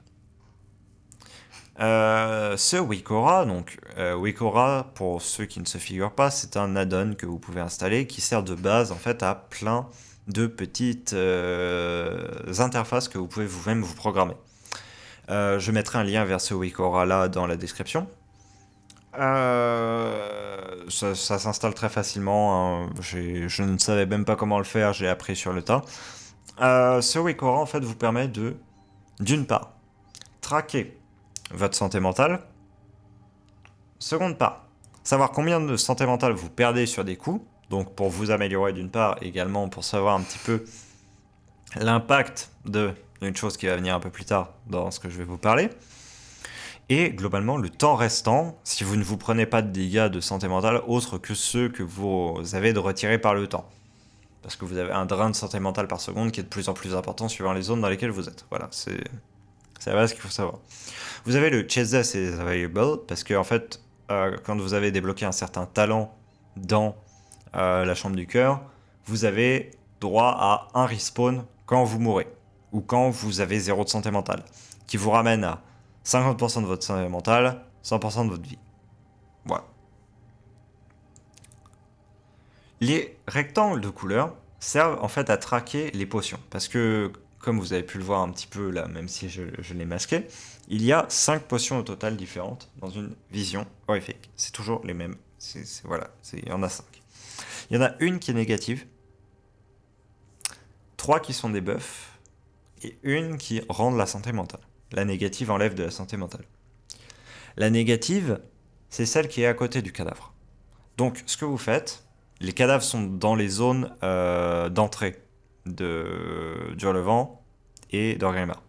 Ce Wikora, donc Wikora, pour ceux qui ne se figurent pas, c'est un add-on que vous pouvez installer qui sert de base en fait à plein de petites interfaces que vous pouvez vous-même vous programmer. Je mettrai un lien vers ce Wikora là dans la description. Ça s'installe très facilement, hein. Je ne savais même pas comment le faire, j'ai appris sur le tas. Ce Wikora en fait vous permet de, d'une part, traquer votre santé mentale. Seconde part, savoir combien de santé mentale vous perdez sur des coups, donc pour vous améliorer d'une part, également pour savoir un petit peu l'impact d'une chose qui va venir un peu plus tard dans ce que je vais vous parler. Et globalement, le temps restant, si vous ne vous prenez pas de dégâts de santé mentale autres que ceux que vous avez de retirer par le temps. Parce que vous avez un drain de santé mentale par seconde qui est de plus en plus important suivant les zones dans lesquelles vous êtes. Voilà, c'est la base qu'il faut savoir. Vous avez le Chase is available, parce que en fait, quand vous avez débloqué un certain talent dans la chambre du cœur, vous avez droit à un respawn quand vous mourrez, ou quand vous avez 0 de santé mentale, qui vous ramène à 50% de votre santé mentale, 100% de votre vie. Voilà. Les rectangles de couleur servent en fait à traquer les potions, parce que comme vous avez pu le voir un petit peu là, même si je l'ai masqué, il y a 5 potions au total différentes dans une vision horrifique. C'est toujours les mêmes. Voilà, il y en a 5. Il y en a une qui est négative, 3 qui sont des buffs, et une qui rend de la santé mentale. La négative enlève de la santé mentale. La négative, c'est celle qui est à côté du cadavre. Donc, ce que vous faites, les cadavres sont dans les zones d'entrée de Hurlevent et d'Orgrimmar.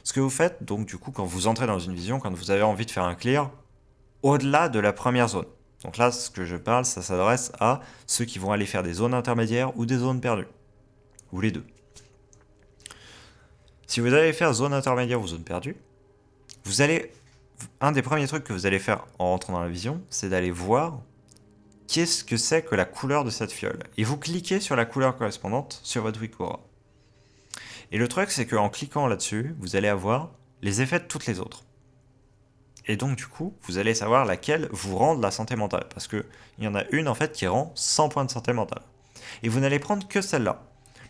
Ce que vous faites, donc, du coup, quand vous entrez dans une vision, quand vous avez envie de faire un clear, au-delà de la première zone. Donc là, ce que je parle, ça s'adresse à ceux qui vont aller faire des zones intermédiaires ou des zones perdues. Ou les deux. Si vous allez faire zone intermédiaire ou zone perdue, vous allez... Un des premiers trucs que vous allez faire en rentrant dans la vision, c'est d'aller voir qu'est-ce que c'est que la couleur de cette fiole. Et vous cliquez sur la couleur correspondante sur votre Wikora. Et le truc, c'est qu'en cliquant là-dessus, vous allez avoir les effets de toutes les autres. Et donc, du coup, vous allez savoir laquelle vous rend de la santé mentale. Parce qu'il y en a une, en fait, qui rend 100 points de santé mentale. Et vous n'allez prendre que celle-là.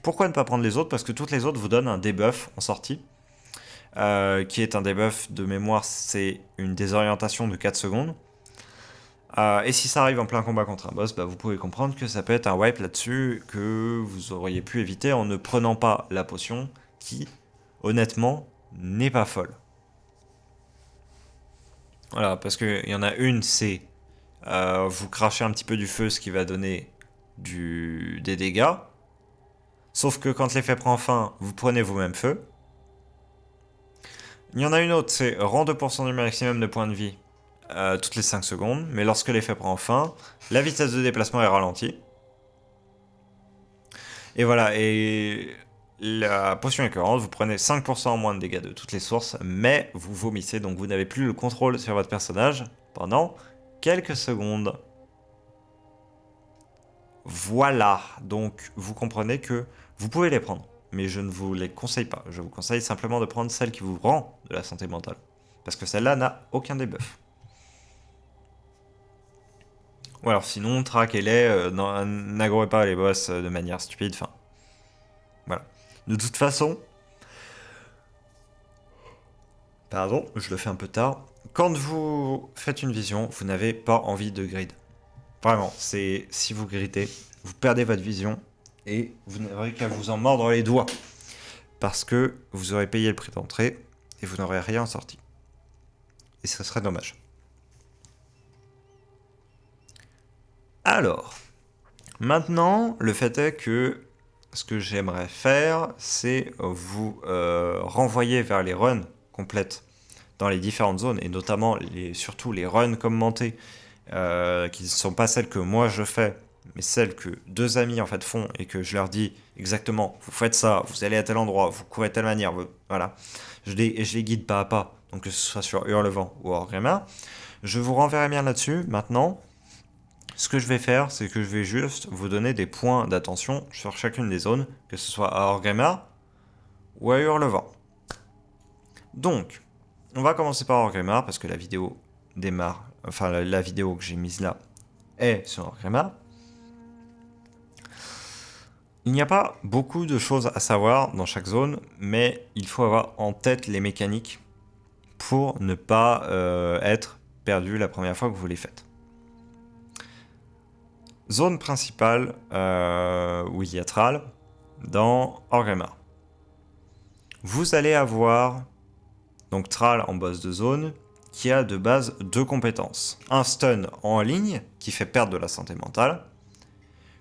Pourquoi ne pas prendre les autres? Parce que toutes les autres vous donnent un debuff en sortie. Qui est un debuff de mémoire, c'est une désorientation de 4 secondes. Et si ça arrive en plein combat contre un boss, bah, vous pouvez comprendre que ça peut être un wipe là-dessus que vous auriez pu éviter en ne prenant pas la potion qui, honnêtement, n'est pas folle. Voilà, parce qu'il y en a une, c'est vous crachez un petit peu du feu, ce qui va donner des dégâts. Sauf que quand l'effet prend fin, vous prenez vous-même feu. Il y en a une autre, c'est rend 2% du maximum de points de vie toutes les 5 secondes, mais lorsque l'effet prend fin, la vitesse de déplacement est ralentie. Et voilà, et la potion écœurante, vous prenez 5% en moins de dégâts de toutes les sources, mais vous vomissez, donc vous n'avez plus le contrôle sur votre personnage pendant quelques secondes. Voilà, donc vous comprenez que vous pouvez les prendre, mais je ne vous les conseille pas. Je vous conseille simplement de prendre celle qui vous rend de la santé mentale, parce que celle-là n'a aucun debuff. Ou alors sinon, traquez-les, n'aggrovez pas les boss de manière stupide, enfin... Voilà. De toute façon... Pardon, je le fais un peu tard. Quand vous faites une vision, vous n'avez pas envie de grid. Vraiment, c'est... Si vous gridez, vous perdez votre vision, et vous n'aurez qu'à vous en mordre les doigts. Parce que vous aurez payé le prix d'entrée, et vous n'aurez rien sorti. Et ce serait dommage. Alors, maintenant, le fait est que ce que j'aimerais faire, c'est vous renvoyer vers les runs complètes dans les différentes zones, et notamment surtout les runs commentés, qui ne sont pas celles que moi je fais, mais celles que 2 amis en fait font, et que je leur dis exactement, vous faites ça, vous allez à tel endroit, vous courez de telle manière, voilà. je les guide pas à pas, donc que ce soit sur Hurlevent ou Warhammer. Je vous renverrai bien là-dessus. Maintenant, ce que je vais faire, c'est que je vais juste vous donner des points d'attention sur chacune des zones, que ce soit à Warhammer ou à Hurlevent. Donc, on va commencer par Warhammer, parce que la vidéo démarre, enfin la vidéo que j'ai mise là est sur Warhammer. Il n'y a pas beaucoup de choses à savoir dans chaque zone, mais il faut avoir en tête les mécaniques pour ne pas être perdu la première fois que vous les faites. Zone principale où il y a Thrall dans Warhammer. Vous allez avoir donc Thrall en boss de zone qui a de base 2 compétences. Un stun en ligne qui fait perdre de la santé mentale.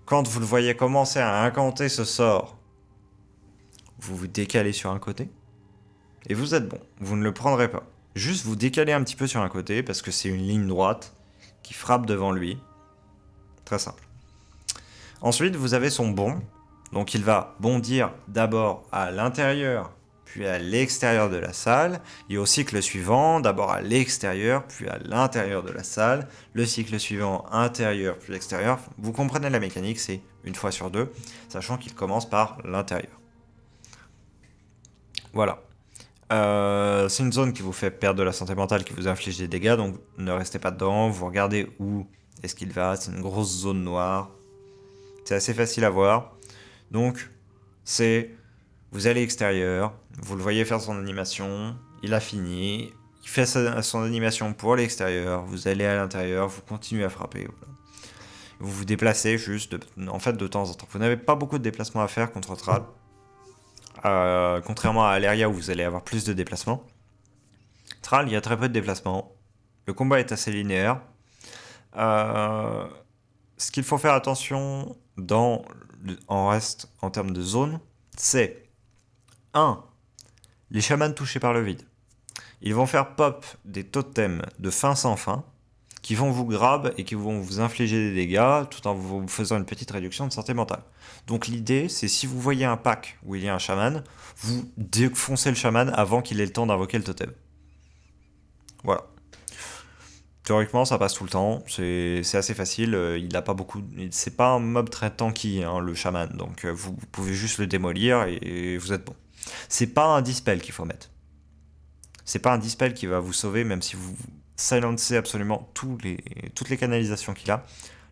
Quand vous le voyez commencer à incanter ce sort, vous vous décalez sur un côté et vous êtes bon. Vous ne le prendrez pas. Juste vous décalez un petit peu sur un côté parce que c'est une ligne droite qui frappe devant lui. Très simple. Ensuite, vous avez son bond. Donc il va bondir d'abord à l'intérieur, puis à l'extérieur de la salle. Et au cycle suivant, d'abord à l'extérieur, puis à l'intérieur de la salle. Le cycle suivant, intérieur, puis extérieur. Vous comprenez la mécanique, c'est une fois sur deux, sachant qu'il commence par l'intérieur. Voilà. C'est une zone qui vous fait perdre de la santé mentale, qui vous inflige des dégâts, donc ne restez pas dedans. Vous regardez où est-ce qu'il va. C'est une grosse zone noire. C'est assez facile à voir. Donc, vous allez extérieur, vous le voyez faire son animation, il a fini, il fait son animation pour l'extérieur, vous allez à l'intérieur, vous continuez à frapper. Voilà. Vous vous déplacez juste, de temps en temps. Vous n'avez pas beaucoup de déplacements à faire contre Thrall. Contrairement à Alleria où vous allez avoir plus de déplacements. Thrall, il y a très peu de déplacements. Le combat est assez linéaire. Ce qu'il faut faire attention en termes de zone, c'est 1. Les chamans touchés par le vide. Ils vont faire pop des totems de fin sans fin qui vont vous grab et qui vont vous infliger des dégâts tout en vous faisant une petite réduction de santé mentale. Donc l'idée, c'est si vous voyez un pack où il y a un chaman, vous défoncez le chaman avant qu'il ait le temps d'invoquer le totem. Voilà. Théoriquement, ça passe tout le temps, c'est assez facile, il a pas beaucoup... C'est pas un mob très tanky, hein, le chaman, donc vous pouvez juste le démolir et vous êtes bon. C'est pas un dispel qu'il faut mettre. C'est pas un dispel qui va vous sauver, même si vous silencez absolument toutes les canalisations qu'il a.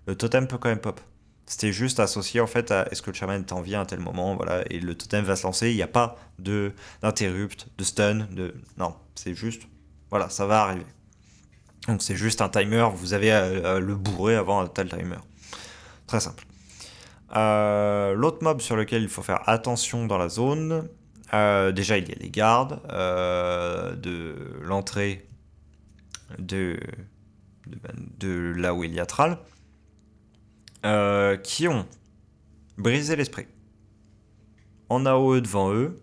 Le totem peut quand même pop. C'était juste associé en fait à est-ce que le chaman est en vie à un tel moment, voilà, et le totem va se lancer, il n'y a pas d'interrupt, de stun, non, c'est juste, voilà, ça va arriver. Donc c'est juste un timer, vous avez à le bourrer avant un tel timer. Très simple. L'autre mob sur lequel il faut faire attention dans la zone, déjà il y a les gardes de l'entrée de là où il y a Thrall, qui ont brisé l'esprit. En AOE devant eux,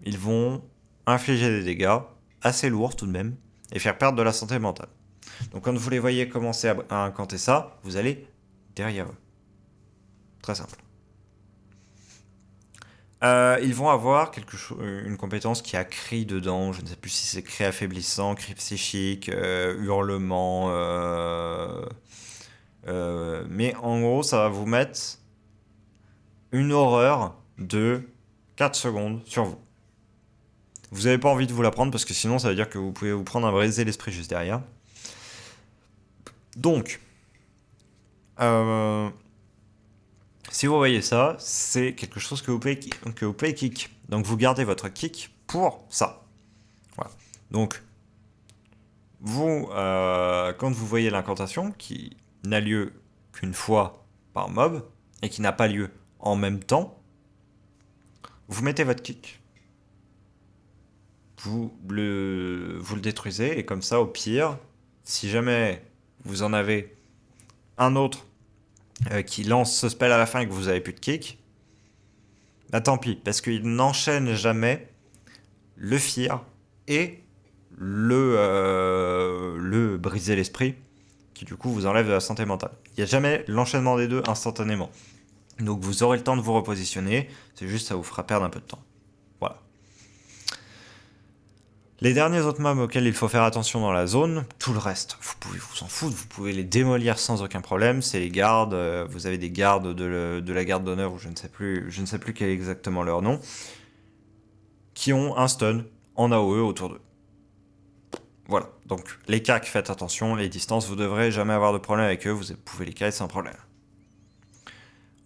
ils vont infliger des dégâts assez lourds tout de même et faire perdre de la santé mentale. Donc quand vous les voyez commencer à incanter ça, vous allez derrière eux. Très simple. Ils vont avoir une compétence qui a cri dedans, je ne sais plus si c'est cri affaiblissant, cri psychique, hurlement, mais en gros ça va vous mettre une horreur de 4 secondes sur vous. Vous n'avez pas envie de vous la prendre parce que sinon ça veut dire que vous pouvez vous prendre un briser l'esprit juste derrière. Donc, si vous voyez ça, c'est quelque chose que vous pouvez kick. Donc vous gardez votre kick pour ça. Voilà. Donc, quand vous voyez l'incantation, qui n'a lieu qu'une fois par mob, et qui n'a pas lieu en même temps, vous mettez votre kick. Vous le détruisez, et comme ça, au pire, si jamais vous en avez un autre qui lance ce spell à la fin et que vous avez plus de kick, bah tant pis, parce qu'il n'enchaîne jamais le fear et le briser l'esprit, qui du coup vous enlève de la santé mentale. Il n'y a jamais l'enchaînement des deux instantanément. Donc vous aurez le temps de vous repositionner, c'est juste ça vous fera perdre un peu de temps. Voilà. Les derniers autres mobs auxquels il faut faire attention dans la zone, tout le reste, vous pouvez vous en foutre, vous pouvez les démolir sans aucun problème, c'est les gardes, vous avez des gardes de la garde d'honneur, ou je ne sais plus quel est exactement leur nom, qui ont un stun en AOE autour d'eux. Voilà, donc les cacs, faites attention, les distances, vous devrez jamais avoir de problème avec eux, vous pouvez les caler sans problème.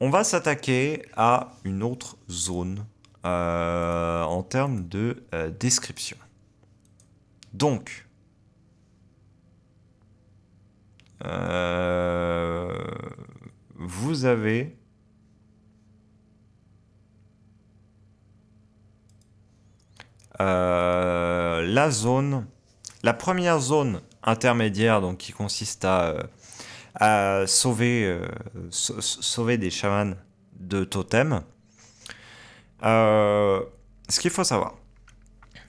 On va s'attaquer à une autre zone en termes de description. Donc, vous avez la zone, la première zone intermédiaire, donc qui consiste à sauver des chamans de totem. Ce qu'il faut savoir,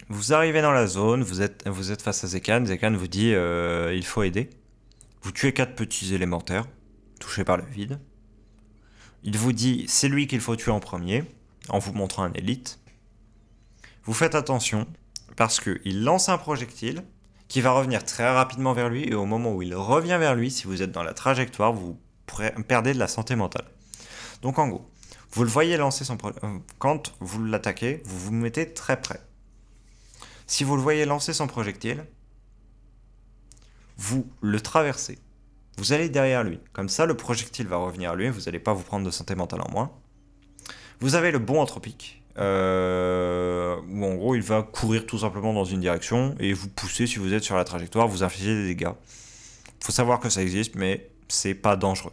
vous arrivez dans la zone, vous êtes face à Zekan, Zekan vous dit il faut aider. Vous tuez 4 petits élémentaires, touchés par le vide. Il vous dit c'est lui qu'il faut tuer en premier, en vous montrant un élite. Vous faites attention, parce qu'il lance un projectile qui va revenir très rapidement vers lui, et au moment où il revient vers lui, si vous êtes dans la trajectoire, vous perdez de la santé mentale. Donc en gros, vous le voyez lancer quand vous l'attaquez, vous vous mettez très près. Si vous le voyez lancer son projectile, vous le traversez. Vous allez derrière lui. Comme ça, le projectile va revenir à lui, vous n'allez pas vous prendre de santé mentale en moins. Vous avez le bond anthropique, où en gros, il va courir tout simplement dans une direction et vous pousser si vous êtes sur la trajectoire, vous infligez des dégâts. Faut savoir que ça existe, mais c'est pas dangereux.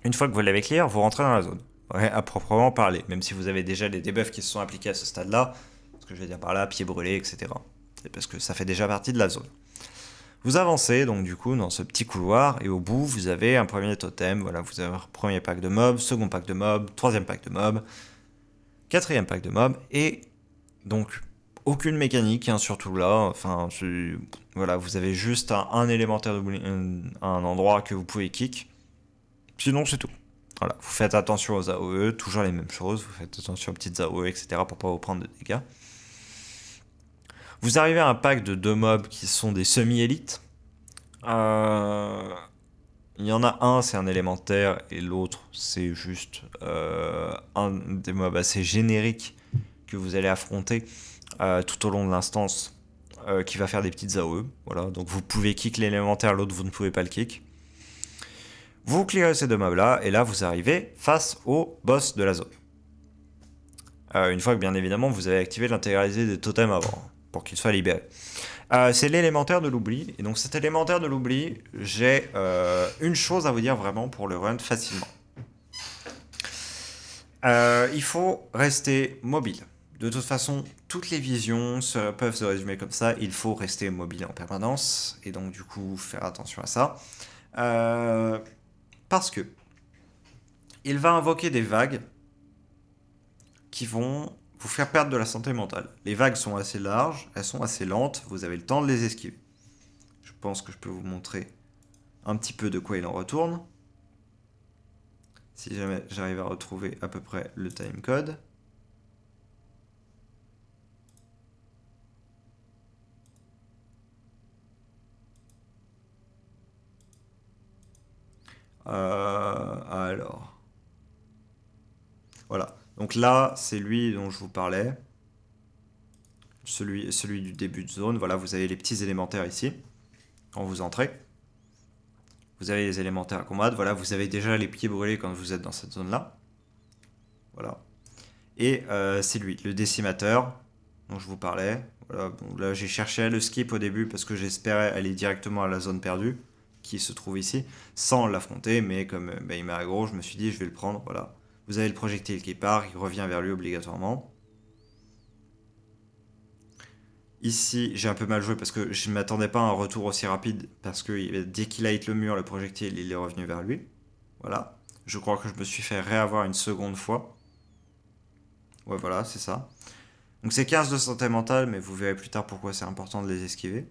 Une fois que vous l'avez clear, vous rentrez dans la zone. Ouais, à proprement parler, même si vous avez déjà les debuffs qui se sont appliqués à ce stade-là, ce que je vais dire par là, pieds brûlés, etc. C'est parce que ça fait déjà partie de la zone. Vous avancez donc du coup dans ce petit couloir et au bout vous avez un premier totem, voilà, vous avez un premier pack de mobs, second pack de mobs, troisième pack de mobs, quatrième pack de mobs et donc aucune mécanique hein, surtout là, enfin voilà, vous avez juste un élémentaire un endroit que vous pouvez kick, sinon c'est tout. Voilà, vous faites attention aux AOE, toujours les mêmes choses, vous faites attention aux petites AOE, etc. pour pas vous prendre de dégâts. Vous arrivez à un pack de 2 mobs qui sont des semi-élites. Il y en a un, c'est un élémentaire, et l'autre, c'est juste un des mobs assez génériques que vous allez affronter tout au long de l'instance, qui va faire des petites AOE. Voilà, donc vous pouvez kick l'élémentaire, l'autre vous ne pouvez pas le kick. Vous clearez ces 2 mobs-là, et là vous arrivez face au boss de la zone. Une fois que bien évidemment vous avez activé l'intégralité des totems avant, pour qu'il soit libéré. C'est l'élémentaire de l'oubli. Et donc cet élémentaire de l'oubli, j'ai une chose à vous dire vraiment pour le run facilement. Il faut rester mobile. De toute façon, toutes les visions peuvent se résumer comme ça. Il faut rester mobile en permanence. Et donc du coup, faire attention à ça. Parce que il va invoquer des vagues qui vont vous faire perdre de la santé mentale. Les vagues sont assez larges, elles sont assez lentes, vous avez le temps de les esquiver. Je pense que je peux vous montrer un petit peu de quoi il en retourne. Si jamais j'arrive à retrouver à peu près le timecode. Alors. Voilà. Donc là, c'est lui dont je vous parlais. Celui du début de zone. Voilà, vous avez les petits élémentaires ici. Quand vous entrez. Vous avez les élémentaires à combattre. Voilà, vous avez déjà les pieds brûlés quand vous êtes dans cette zone-là. Voilà. Et c'est lui, le décimateur dont je vous parlais. Voilà, bon, là j'ai cherché à le skip au début parce que j'espérais aller directement à la zone perdue qui se trouve ici sans l'affronter, mais comme il m'a aggro, je me suis dit je vais le prendre. Voilà. Vous avez le projectile qui part, il revient vers lui obligatoirement. Ici, j'ai un peu mal joué parce que je ne m'attendais pas à un retour aussi rapide parce que dès qu'il a hit le mur, le projectile, il est revenu vers lui. Voilà. Je crois que je me suis fait réavoir une seconde fois. Ouais, voilà, c'est ça. Donc c'est 15 de santé mentale, mais vous verrez plus tard pourquoi c'est important de les esquiver.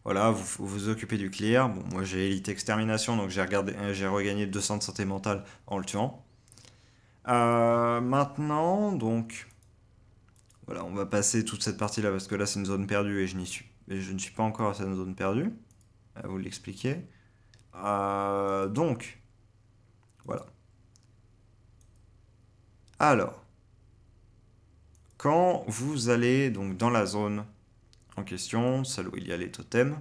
Voilà, vous vous occupez du clear. Bon, moi j'ai élite extermination, donc j'ai regagné 200 de santé mentale en le tuant. Maintenant, donc, Voilà, on va passer toute cette partie-là parce que là c'est une zone perdue et je ne suis pas encore à cette zone perdue. À vous l'expliquer. Donc, voilà. Alors, quand vous allez donc dans la zone en question, celle où il y a les totems,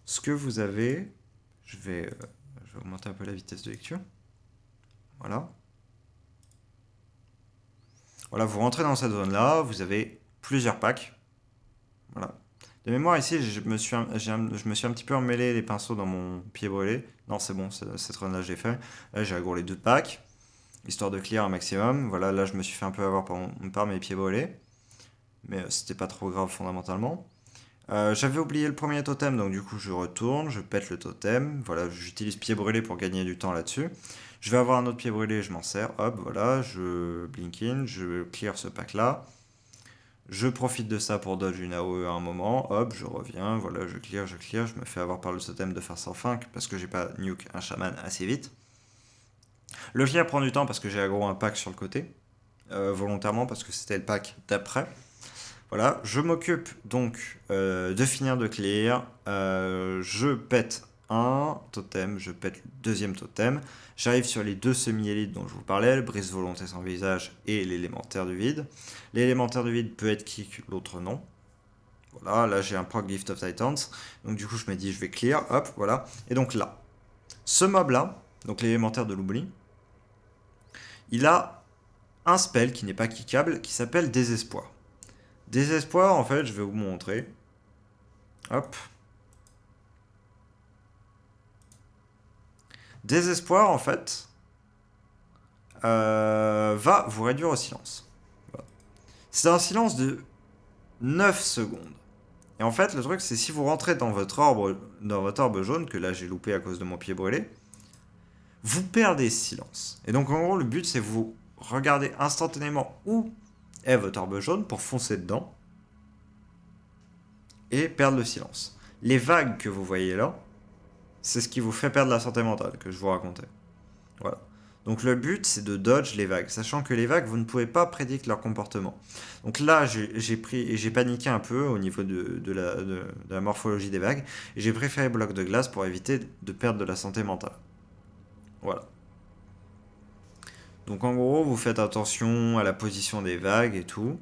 ce que vous avez, je vais augmenter un peu la vitesse de lecture. Voilà. Voilà, vous rentrez dans cette zone-là, vous avez plusieurs packs. Voilà. De mémoire, ici, je me suis un petit peu emmêlé les pinceaux dans mon pied brûlé. Non, c'est bon, cette run-là, j'ai fait. Là, j'ai agrou les deux packs, histoire de clear un maximum. Voilà, là, je me suis fait un peu avoir par mes pieds brûlés. Mais c'était pas trop grave fondamentalement. J'avais oublié le premier totem, donc du coup je retourne, je pète le totem. Voilà, j'utilise pied brûlé pour gagner du temps là-dessus. Je vais avoir un autre pied brûlé, je m'en sers. Hop, voilà, je blink in, je clear ce pack-là. Je profite de ça pour dodge une AOE à un moment. Hop, je reviens, voilà, je clear, je me fais avoir par le totem de faire sans fin parce que j'ai pas nuke un chaman assez vite. Le clear prend du temps parce que j'ai aggro un pack sur le côté. Volontairement parce que c'était le pack d'après. Voilà, je m'occupe donc de finir de clear. Je pète un totem, je pète le deuxième totem. J'arrive sur les deux semi-élites dont je vous parlais, le brise volonté sans visage et l'élémentaire du vide. L'élémentaire du vide peut être kick, l'autre non. Voilà, là j'ai un proc Gift of Titans. Donc du coup je me dis je vais clear, hop, voilà. Et donc là, ce mob là, donc l'élémentaire de l'oubli, il a un spell qui n'est pas kickable qui s'appelle Désespoir. Désespoir, en fait, je vais vous montrer. Hop. Désespoir, en fait, va vous réduire au silence. Voilà. C'est un silence de 9 secondes. Et en fait, le truc, c'est si vous rentrez dans votre orbe jaune, que là j'ai loupé à cause de mon pied brûlé, vous perdez ce silence. Et donc, en gros, le but, c'est vous regarder instantanément où est votre orbe jaune pour foncer dedans et perdre le silence. Les vagues que vous voyez là, c'est ce qui vous fait perdre la santé mentale que je vous racontais. Voilà. Donc le but, c'est de dodge les vagues, sachant que les vagues, vous ne pouvez pas prédire leur comportement. Donc là, j'ai paniqué un peu au niveau de la morphologie des vagues, et j'ai préféré bloc de glace pour éviter de perdre de la santé mentale. Voilà. Donc en gros, vous faites attention à la position des vagues et tout.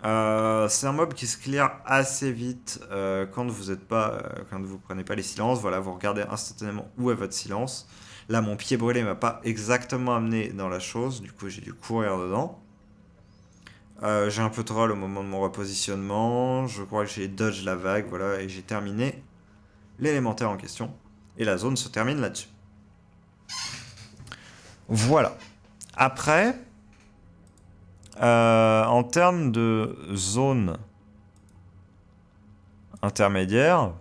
C'est un mob qui se clear assez vite quand vous prenez pas les silences. Voilà, vous regardez instantanément où est votre silence. Là, mon pied brûlé m'a pas exactement amené dans la chose, du coup j'ai dû courir dedans. J'ai un peu de troll au moment de mon repositionnement. Je crois que j'ai dodge la vague, voilà, et j'ai terminé l'élémentaire en question. Et la zone se termine là-dessus. Voilà. Après, en termes de zone intermédiaire,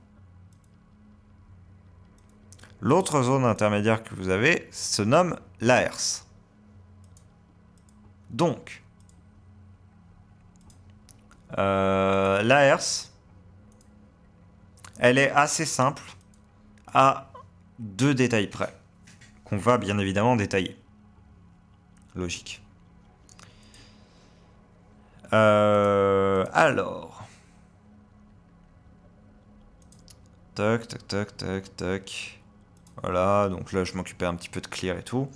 l'autre zone intermédiaire que vous avez se nomme l'AERS. Donc, l'AERS, elle est assez simple à deux détails près, qu'on va bien évidemment détailler. Logique. Alors. Tac, tac, tac, tac, tac. Voilà, donc là je m'occupais un petit peu de clear et tout.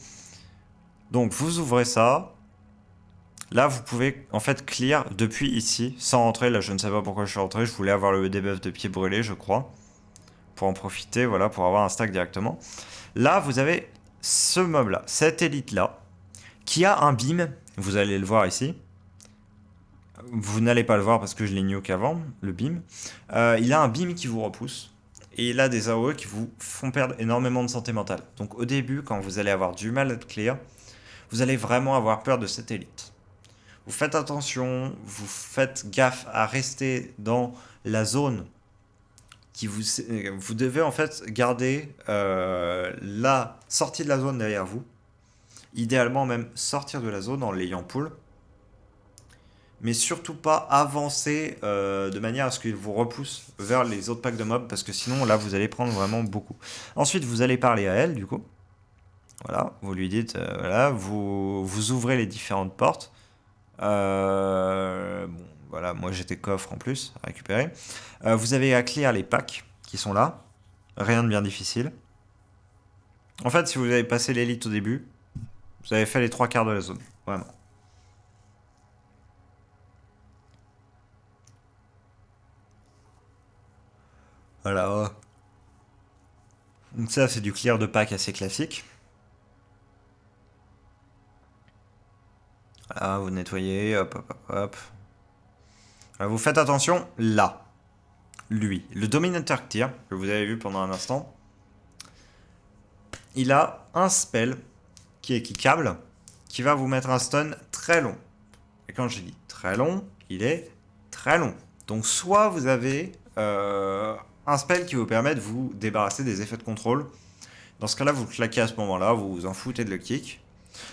Donc vous ouvrez ça. Là vous pouvez en fait clear depuis ici, sans rentrer. Là je ne sais pas pourquoi je suis rentré, je voulais avoir le debuff de pied brûlé je crois. Pour en profiter, voilà, pour avoir un stack directement. Là vous avez ce mob là, cette élite là, qui a un beam, vous allez le voir ici. Vous n'allez pas le voir parce que je l'ai nuke avant, le beam. Il a un beam qui vous repousse. Et il a des AOE qui vous font perdre énormément de santé mentale. Donc au début, quand vous allez avoir du mal à clear, vous allez vraiment avoir peur de cette élite. Vous faites attention, vous faites gaffe à rester dans la zone qui vous devez en fait garder la sortie de la zone derrière vous. Idéalement même sortir de la zone en l'ayant pull. Mais surtout pas avancer de manière à ce qu'il vous repousse vers les autres packs de mobs, parce que sinon là vous allez prendre vraiment beaucoup. Ensuite vous allez parler à elle du coup. Voilà, vous lui dites, voilà, vous ouvrez les différentes portes. Bon, voilà, moi j'étais coffre en plus, à récupérer. Vous avez à clear les packs qui sont là. Rien de bien difficile. En fait, si vous avez passé l'élite au début, vous avez fait les 3 quarts de la zone. Vraiment. Voilà. Donc ça, c'est du clear de pack assez classique. Voilà, vous nettoyez, hop, hop, hop, hop. Alors, vous faites attention, là. Lui, le Dominator Tier, que vous avez vu pendant un instant, il a un spell qui est kickable, qui va vous mettre un stun très long. Et quand je dis très long, il est très long. Donc soit vous avez un spell qui vous permet de vous débarrasser des effets de contrôle. Dans ce cas-là, vous le claquez à ce moment-là, vous vous en foutez de le kick.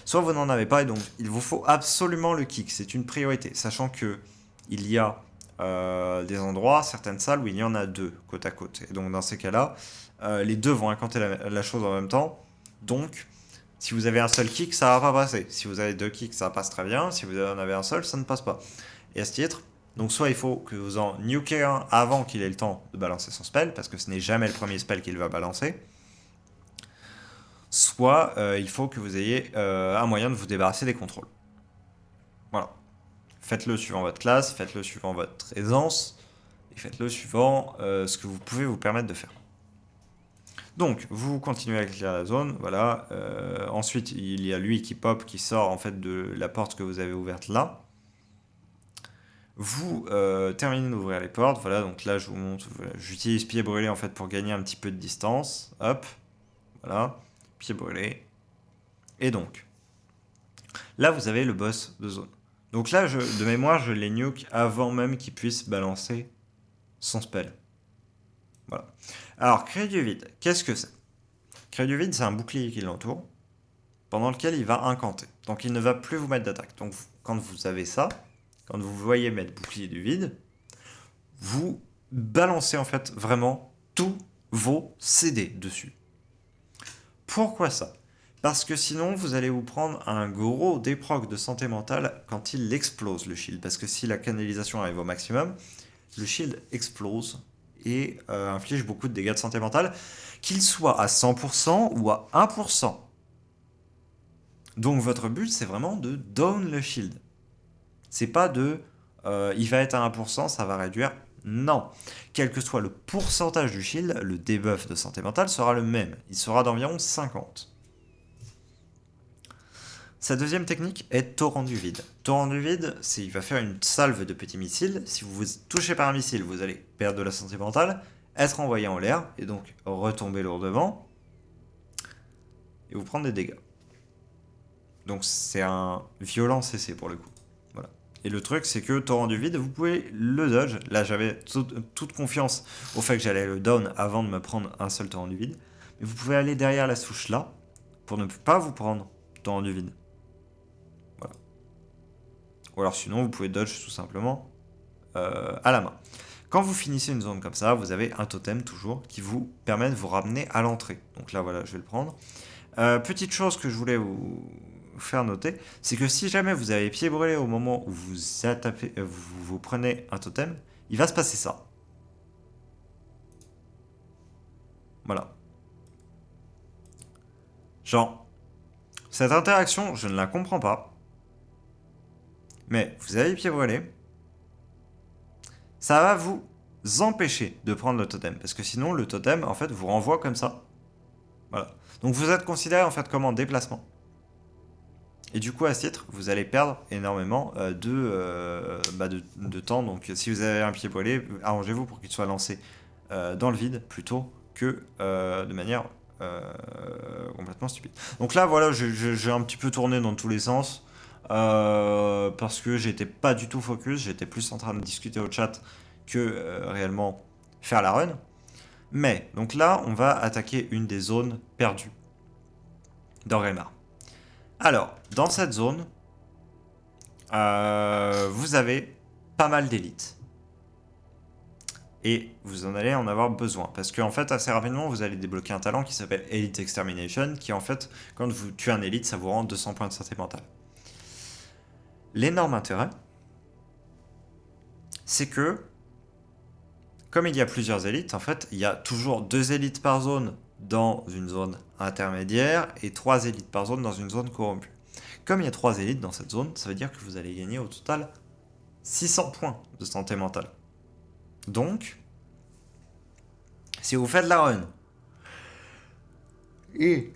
Soit vous n'en avez pas et donc il vous faut absolument le kick. C'est une priorité, sachant que il y a des endroits, certaines salles où il y en a 2 côte à côte. Et donc dans ces cas-là, les deux vont incanter la chose en même temps. Donc si vous avez un seul kick, ça va pas passer. Si vous avez 2 kicks, ça passe très bien. Si vous en avez un seul, ça ne passe pas. Et à ce titre, donc soit il faut que vous en nukez un avant qu'il ait le temps de balancer son spell, parce que ce n'est jamais le premier spell qu'il va balancer. Soit il faut que vous ayez un moyen de vous débarrasser des contrôles. Voilà. Faites-le suivant votre classe, faites-le suivant votre aisance, et faites-le suivant ce que vous pouvez vous permettre de faire. Donc, vous continuez à clear la zone, voilà. Ensuite, il y a lui qui pop, qui sort en fait de la porte que vous avez ouverte là. Vous terminez d'ouvrir les portes, voilà. Donc là, je vous montre, voilà, j'utilise pied brûlé en fait pour gagner un petit peu de distance. Hop, voilà, pied brûlé. Et donc, là, vous avez le boss de zone. Donc là, de mémoire, je les nuke avant même qu'il puisse balancer son spell. Voilà. Alors, créer du vide, qu'est-ce que c'est? Créer du vide, c'est un bouclier qui l'entoure, pendant lequel il va incanter. Donc il ne va plus vous mettre d'attaque. Donc quand vous avez ça, quand vous voyez mettre bouclier du vide, vous balancez en fait vraiment tous vos CD dessus. Pourquoi ça? Parce que sinon, vous allez vous prendre un gros déproc de santé mentale quand il explose le shield. Parce que si la canalisation arrive au maximum, le shield explose et inflige beaucoup de dégâts de santé mentale, qu'il soit à 100% ou à 1%. Donc votre but, c'est vraiment de down le shield. C'est pas de il va être à 1%, ça va réduire. Non. Quel que soit le pourcentage du shield, le debuff de santé mentale sera le même. Il sera d'environ 50. Sa deuxième technique est torrent du vide. Torrent du vide, c'est il va faire une salve de petits missiles. Si vous vous touchez par un missile, vous allez perdre de la santé mentale, être envoyé en l'air, et donc retomber lourdement, et vous prendre des dégâts. Donc c'est un violent CC pour le coup. Voilà. Et le truc, c'est que torrent du vide, vous pouvez le dodge. Là, j'avais toute confiance au fait que j'allais le down avant de me prendre un seul torrent du vide. Mais vous pouvez aller derrière la souche là, pour ne pas vous prendre torrent du vide. Voilà. Ou alors sinon, vous pouvez dodge tout simplement à la main. Quand vous finissez une zone comme ça, vous avez un totem toujours qui vous permet de vous ramener à l'entrée. Donc là, voilà, je vais le prendre. Petite chose que je voulais vous faire noter, c'est que si jamais vous avez pied brûlé au moment où vous prenez un totem, il va se passer ça. Voilà. Genre, cette interaction, je ne la comprends pas. Mais vous avez pied brûlé, ça va vous empêcher de prendre le totem. Parce que sinon, le totem, en fait, vous renvoie comme ça. Voilà. Donc vous êtes considéré en fait comme en déplacement. Et du coup, à ce titre, vous allez perdre énormément de temps. Donc si vous avez un pied brûlé, arrangez-vous pour qu'il soit lancé dans le vide plutôt que de manière complètement stupide. Donc là, voilà, j'ai un petit peu tourné dans tous les sens. Parce que j'étais pas du tout focus, j'étais plus en train de discuter au chat que réellement faire la run. Mais, donc là, on va attaquer une des zones perdues d'Orgrimmar. Alors, dans cette zone, vous avez pas mal d'élites. Et vous en allez en avoir besoin. Parce qu'en fait, assez rapidement, vous allez débloquer un talent qui s'appelle Elite Extermination, qui en fait, quand vous tuez un élite, ça vous rend 200 points de santé mentale. L'énorme intérêt, c'est que, comme il y a plusieurs élites, en fait, il y a toujours 2 élites par zone dans une zone intermédiaire et 3 élites par zone dans une zone corrompue. Comme il y a 3 élites dans cette zone, ça veut dire que vous allez gagner au total 600 points de santé mentale. Donc, si vous faites la run et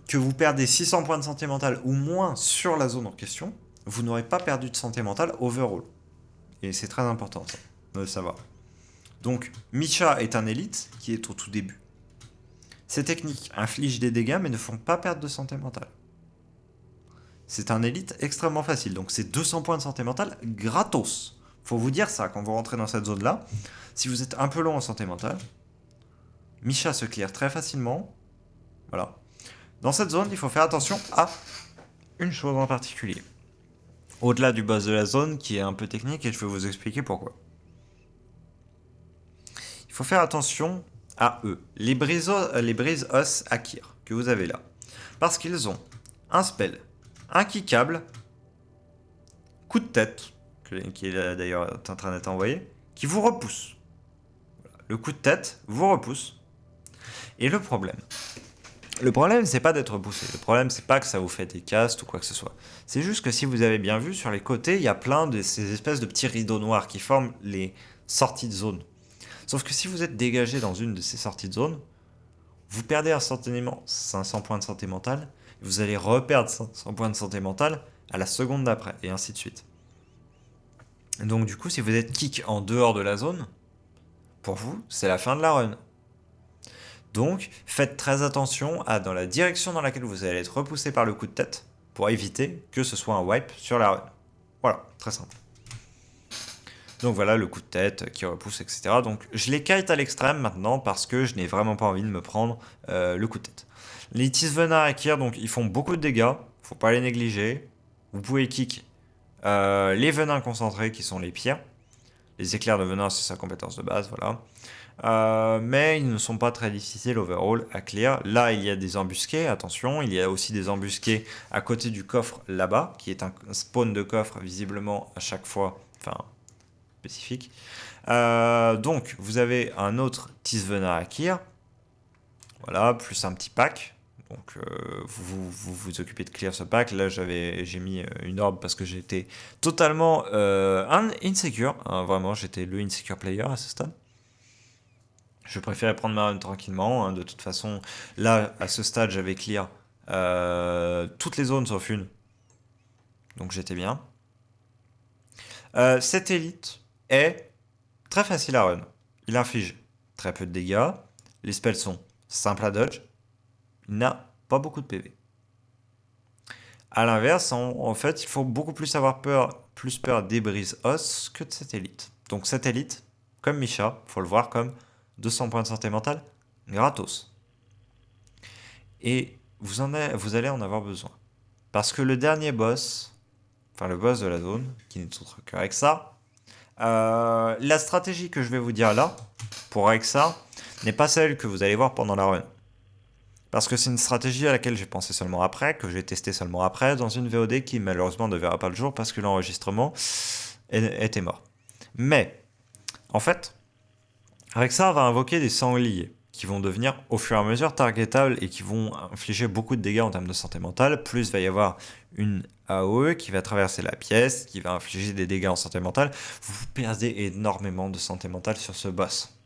que vous perdez 600 points de santé mentale ou moins sur la zone en question, vous n'aurez pas perdu de santé mentale overall. Et c'est très important ça, de le savoir. Donc, Misha est un élite qui est au tout début. Ces techniques infligent des dégâts mais ne font pas perdre de santé mentale. C'est un élite extrêmement facile, donc c'est 200 points de santé mentale gratos. Faut vous dire ça quand vous rentrez dans cette zone-là. Si vous êtes un peu long en santé mentale, Misha se clear très facilement. Voilà. Dans cette zone, il faut faire attention à une chose en particulier. Au-delà du boss de la zone, qui est un peu technique, et je vais vous expliquer pourquoi. Il faut faire attention à eux, les brise-os Akir, que vous avez là. Parce qu'ils ont un spell, un kickable, coup de tête, qui est d'ailleurs en train d'être envoyé, qui vous repousse. Voilà. Le coup de tête vous repousse. Et le problème, c'est pas d'être repoussé. Le problème, c'est pas que ça vous fait des castes ou quoi que ce soit. C'est juste que si vous avez bien vu, sur les côtés, il y a plein de ces espèces de petits rideaux noirs qui forment les sorties de zone. Sauf que si vous êtes dégagé dans une de ces sorties de zone, vous perdez instantanément 500 points de santé mentale, et vous allez reperdre 500 points de santé mentale à la seconde d'après, et ainsi de suite. Donc du coup, si vous êtes kick en dehors de la zone, pour vous, c'est la fin de la run. Donc, faites très attention dans la direction dans laquelle vous allez être repoussé par le coup de tête, pour éviter que ce soit un wipe sur la run. Voilà, très simple. Donc voilà, le coup de tête qui repousse, etc. Donc je les kite à l'extrême maintenant parce que je n'ai vraiment pas envie de me prendre le coup de tête. Les Tisvenar et Kir, donc ils font beaucoup de dégâts, faut pas les négliger. Vous pouvez kick les venins concentrés qui sont les pires. Les éclairs de venin, c'est sa compétence de base, voilà. Mais ils ne sont pas très difficiles overall à clear. Là, il y a des embusqués, attention. Il y a aussi des embusqués à côté du coffre là-bas, qui est un spawn de coffre visiblement à chaque fois, enfin spécifique. Donc, vous avez un autre Tisvenar Akir. Voilà, plus un petit pack. Donc, vous occupez de clear ce pack. Là, j'ai mis une orbe parce que j'étais totalement insecure. Hein, vraiment, j'étais le insecure player à ce stade. Je préférais prendre ma run tranquillement. Hein. De toute façon, là, à ce stade, j'avais clear toutes les zones sauf une. Donc, j'étais bien. Cette élite est très facile à run. Il inflige très peu de dégâts. Les spells sont simples à dodge. Il n'a pas beaucoup de PV. A l'inverse, en fait, il faut beaucoup plus avoir plus peur des brise-os que de cette élite. Donc cette élite, comme Misha, faut le voir comme 200 points de santé mentale gratos. Et vous allez en avoir besoin. Parce que le dernier boss, enfin le boss de la zone, qui n'est autre que Rexa, la stratégie que je vais vous dire là, pour Rexa, n'est pas celle que vous allez voir pendant la run. Parce que c'est une stratégie à laquelle j'ai pensé seulement après, que j'ai testé seulement après, dans une VOD qui malheureusement ne verra pas le jour parce que l'enregistrement était mort. Mais, en fait, Rexa va invoquer des sangliers qui vont devenir au fur et à mesure targetables et qui vont infliger beaucoup de dégâts en termes de santé mentale. Plus il va y avoir une AOE qui va traverser la pièce, qui va infliger des dégâts en santé mentale. Vous perdez énormément de santé mentale sur ce boss.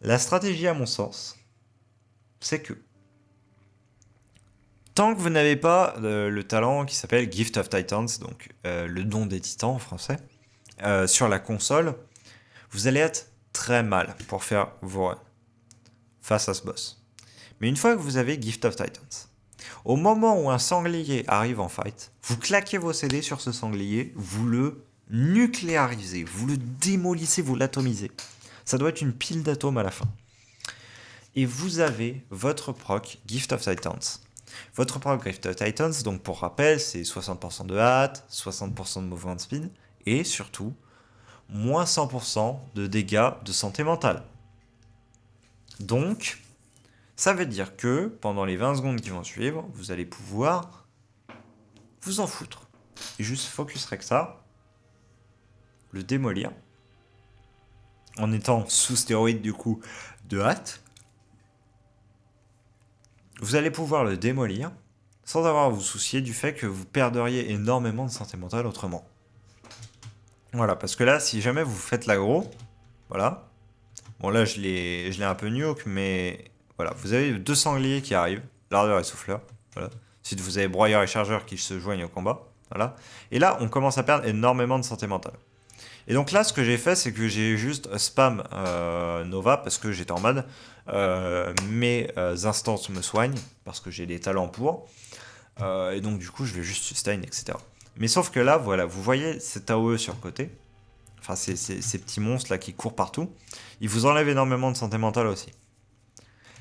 La stratégie, à mon sens, c'est que tant que vous n'avez pas le talent qui s'appelle Gift of Titans, donc le don des titans en français, sur la console, vous allez être très mal pour faire vos runs face à ce boss. Mais une fois que vous avez Gift of Titans, au moment où un sanglier arrive en fight, vous claquez vos CD sur ce sanglier, vous le nucléarisez, vous le démolissez, vous l'atomisez. Ça doit être une pile d'atomes à la fin. Et vous avez votre proc Gift of Titans. Votre proc Gift of Titans, donc pour rappel, c'est 60% de hâte, 60% de movement speed, et surtout, moins 100% de dégâts de santé mentale. Donc, ça veut dire que pendant les 20 secondes qui vont suivre, vous allez pouvoir vous en foutre. Et juste focus Rexar, le démolir, en étant sous stéroïde du coup de hâte. Vous allez pouvoir le démolir sans avoir à vous soucier du fait que vous perdriez énormément de santé mentale autrement. Voilà, parce que là, si jamais vous faites l'aggro, voilà. Bon, là, je l'ai un peu nuke, mais voilà. Vous avez deux sangliers qui arrivent, lardeur et souffleur. Voilà. Ensuite, vous avez broyeur et chargeur qui se joignent au combat. Voilà. Et là, on commence à perdre énormément de santé mentale. Et donc là, ce que j'ai fait, c'est que j'ai juste spam Nova parce que j'étais en mode mes instances me soignent parce que j'ai des talents pour. Et donc, du coup, je vais juste sustain, etc. Mais sauf que là, voilà, vous voyez cet AOE sur le côté. Enfin, ces petits monstres là qui courent partout. Ils vous enlèvent énormément de santé mentale aussi.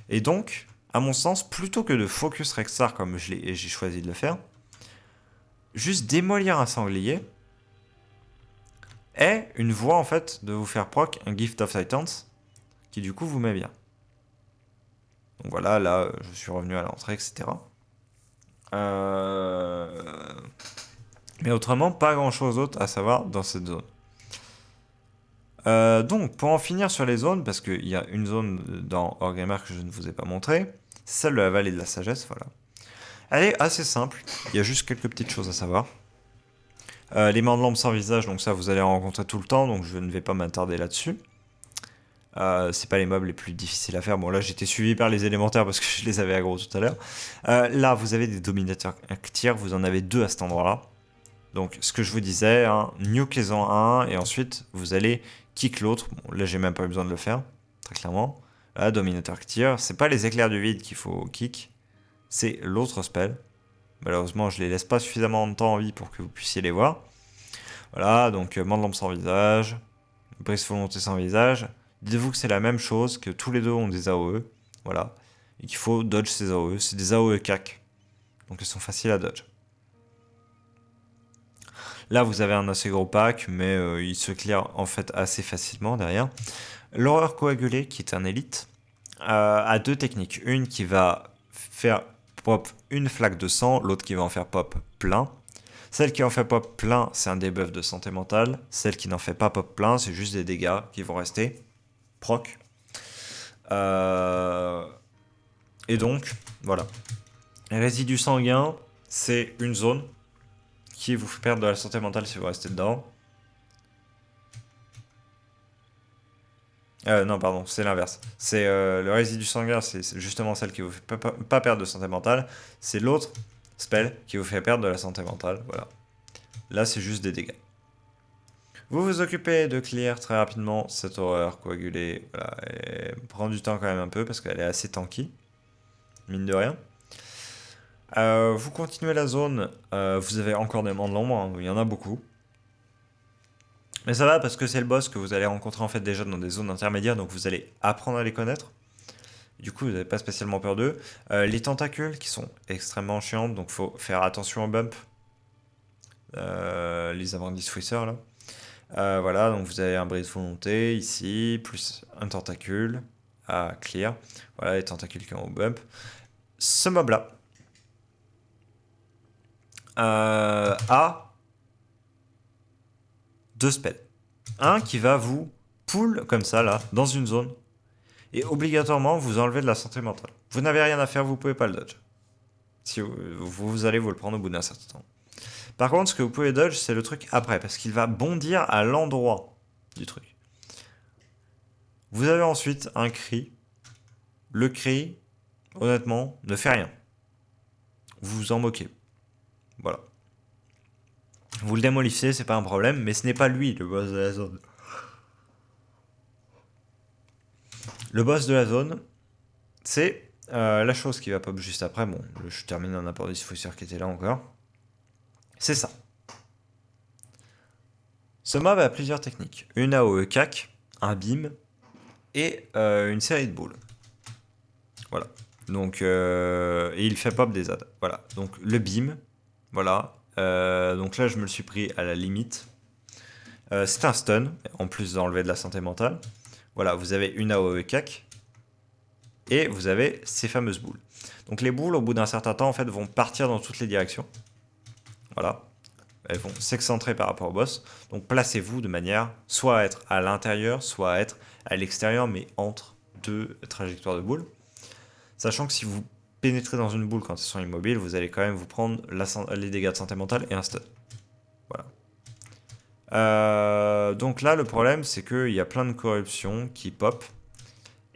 Et donc, à mon sens, plutôt que de focus Rexar comme j'ai choisi de le faire, juste démolir un sanglier est une voie en fait de vous faire proc un Gift of Titans qui du coup vous met bien. Donc voilà, là je suis revenu à l'entrée, etc. Mais autrement, pas grand chose d'autre à savoir dans cette zone. Donc, pour en finir sur les zones, parce qu'il y a une zone dans Wargamer que je ne vous ai pas montré, c'est celle de la vallée de la sagesse, voilà. Elle est assez simple, il y a juste quelques petites choses à savoir. Les mains de lampe sans visage, donc ça vous allez en rencontrer tout le temps, donc je ne vais pas m'attarder là-dessus. C'est pas les mobs les plus difficiles à faire. Bon, là j'étais suivi par les élémentaires parce que je les avais aggro tout à l'heure. Là, vous avez des dominateurs tiers, vous en avez deux à cet endroit-là. Donc, ce que je vous disais, hein, nuke-les-en un, et ensuite vous allez kick l'autre. Bon, là j'ai même pas eu besoin de le faire, très clairement. Là, dominateur tiers, c'est pas les éclairs du vide qu'il faut kick, c'est l'autre spell. Malheureusement, je les laisse pas suffisamment de temps en vie pour que vous puissiez les voir. Voilà, donc main de lampe sans visage, brise volonté sans visage. Dites-vous que c'est la même chose, que tous les deux ont des AOE, voilà, et qu'il faut dodge ces AOE. C'est des AOE cac, donc ils sont faciles à dodge. Là, vous avez un assez gros pack, mais il se clear en fait assez facilement derrière. L'horreur coagulée, qui est un élite, a deux techniques. Une qui va faire pop une flaque de sang, l'autre qui va en faire pop plein. Celle qui en fait pop plein, c'est un debuff de santé mentale. Celle qui n'en fait pas pop plein, c'est juste des dégâts qui vont rester. Proc. Et donc, voilà. Résidu sanguin, c'est une zone qui vous fait perdre de la santé mentale si vous restez dedans. Non, pardon, c'est l'inverse. C'est le résidu sanguin, c'est justement celle qui vous fait pas perdre de santé mentale. C'est l'autre spell qui vous fait perdre de la santé mentale. Voilà. Là, c'est juste des dégâts. Vous vous occupez de clear très rapidement cette horreur coagulée. Voilà, et prend du temps quand même un peu parce qu'elle est assez tanky, mine de rien. Vous continuez la zone. Vous avez encore des mains de l'ombre, hein, il y en a beaucoup. Mais ça va parce que c'est le boss que vous allez rencontrer en fait déjà dans des zones intermédiaires, donc vous allez apprendre à les connaître. Du coup, vous n'avez pas spécialement peur d'eux. Les tentacules qui sont extrêmement chiantes, donc faut faire attention au bump. Les appendices fouisseurs là. Voilà, donc vous avez un brise volonté ici, plus un tentacule à clear. Voilà, les tentacules qui ont au bump. Ce mob là a deux spells. Un qui va vous pull comme ça là, dans une zone, et obligatoirement vous enlevez de la santé mentale. Vous n'avez rien à faire, vous pouvez pas le dodge. Si vous allez vous le prendre au bout d'un certain temps. Par contre, ce que vous pouvez dodge, c'est le truc après, parce qu'il va bondir à l'endroit du truc. Vous avez ensuite un cri. Le cri, honnêtement, ne fait rien. Vous vous en moquez. Voilà. Vous le démolissez, c'est pas un problème, mais ce n'est pas lui le boss de la zone. Le boss de la zone, c'est la chose qui va pop juste après. Bon, je termine un apport des fouisseurs qui était là encore. C'est ça. Ce mob a plusieurs techniques. Une AOE cac, un beam et une série de boules. Voilà. Donc, et il fait pop des ZAD. Voilà. Donc le beam, voilà. Donc là, je me le suis pris à la limite. C'est un stun, en plus d'enlever de la santé mentale. Voilà, vous avez une AOE cac. Et vous avez ces fameuses boules. Donc les boules, au bout d'un certain temps, en fait, vont partir dans toutes les directions. Voilà. Elles vont s'excentrer par rapport au boss. Donc placez-vous de manière soit à être à l'intérieur, soit à être à l'extérieur, mais entre deux trajectoires de boules. Sachant que si vous pénétrez dans une boule quand elles sont immobiles, vous allez quand même vous prendre les dégâts de santé mentale et un stun. Voilà. Donc là, le problème, c'est qu'il y a plein de corruptions qui pop.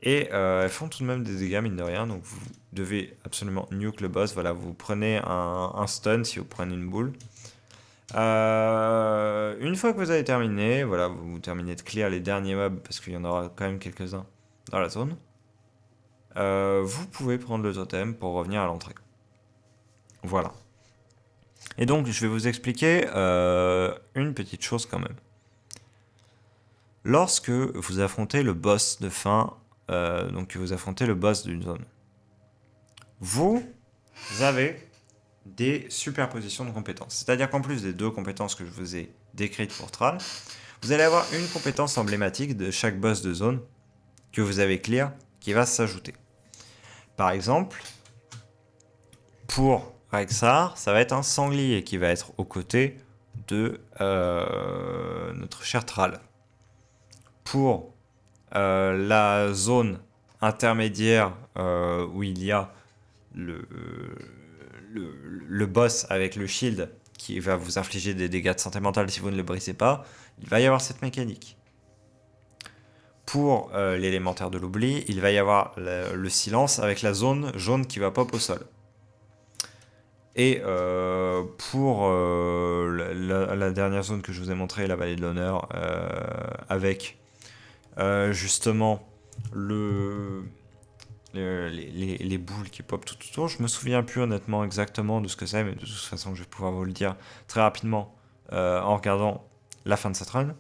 Et elles font tout de même des dégâts, mine de rien. Donc vous devez absolument nuke le boss. Voilà, vous prenez un stun si vous prenez une boule. Une fois que vous avez terminé, voilà, vous terminez de clear les derniers mobs, parce qu'il y en aura quand même quelques-uns dans la zone. Vous pouvez prendre le totem pour revenir à l'entrée. Voilà. Et donc, je vais vous expliquer une petite chose quand même. Lorsque vous affrontez le boss de fin, donc que vous affrontez le boss d'une zone, vous avez des superpositions de compétences. C'est-à-dire qu'en plus des deux compétences que je vous ai décrites pour Thrall, vous allez avoir une compétence emblématique de chaque boss de zone que vous avez clear qui va s'ajouter. Par exemple, pour Rexxar, ça va être un sanglier qui va être aux côtés de notre cher Thrall. Pour la zone intermédiaire où il y a le boss avec le shield qui va vous infliger des dégâts de santé mentale si vous ne le brisez pas, il va y avoir cette mécanique. Pour l'élémentaire de l'oubli, il va y avoir le silence avec la zone jaune qui va pop au sol. Et pour la dernière zone que je vous ai montrée, la vallée de l'honneur, avec justement les boules qui pop tout autour. Je me souviens plus honnêtement exactement de ce que c'est, mais de toute façon je vais pouvoir vous le dire très rapidement en regardant la fin de cette run.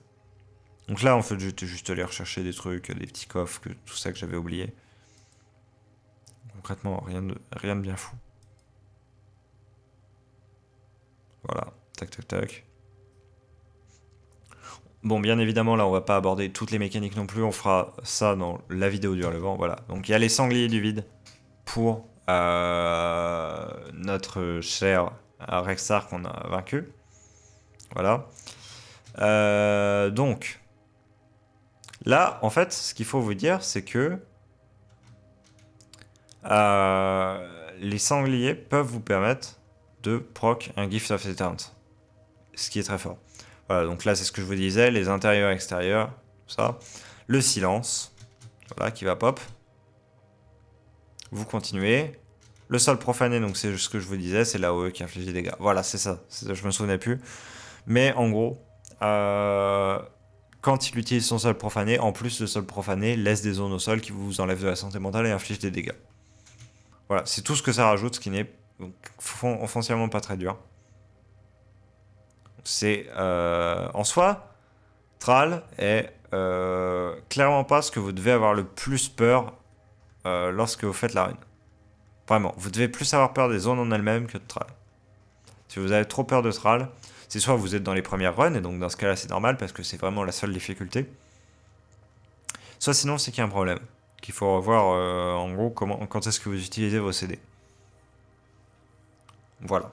Donc là en fait j'étais juste allé rechercher des trucs, des petits coffres, tout ça que j'avais oublié. Concrètement rien de bien fou. Voilà, tac tac tac. Bon, bien évidemment, là, on va pas aborder toutes les mécaniques non plus. On fera ça dans la vidéo du relevant. Voilà. Donc, il y a les sangliers du vide pour notre cher Rexxar qu'on a vaincu. Voilà. Donc, là, en fait, ce qu'il faut vous dire, c'est que les sangliers peuvent vous permettre de proc un Gift of Eternity. Ce qui est très fort. Voilà, donc là, c'est ce que je vous disais, les intérieurs, extérieurs, tout ça. Le silence, voilà, qui va pop. Vous continuez. Le sol profané, donc c'est ce que je vous disais, c'est l'AOE qui inflige des dégâts. Voilà, c'est ça. Je me souvenais plus. Mais en gros, quand il utilise son sol profané, en plus, le sol profané laisse des zones au sol qui vous enlèvent de la santé mentale et inflige des dégâts. Voilà, c'est tout ce que ça rajoute, ce qui n'est foncièrement pas très dur. C'est en soi, Thrall est clairement pas ce que vous devez avoir le plus peur lorsque vous faites la run. Vraiment, vous devez plus avoir peur des zones en elles-mêmes que de Thrall. Si vous avez trop peur de Thrall, c'est soit vous êtes dans les premières runs, et donc dans ce cas-là c'est normal parce que c'est vraiment la seule difficulté, soit sinon c'est qu'il y a un problème, qu'il faut revoir en gros quand est-ce que vous utilisez vos CD. Voilà.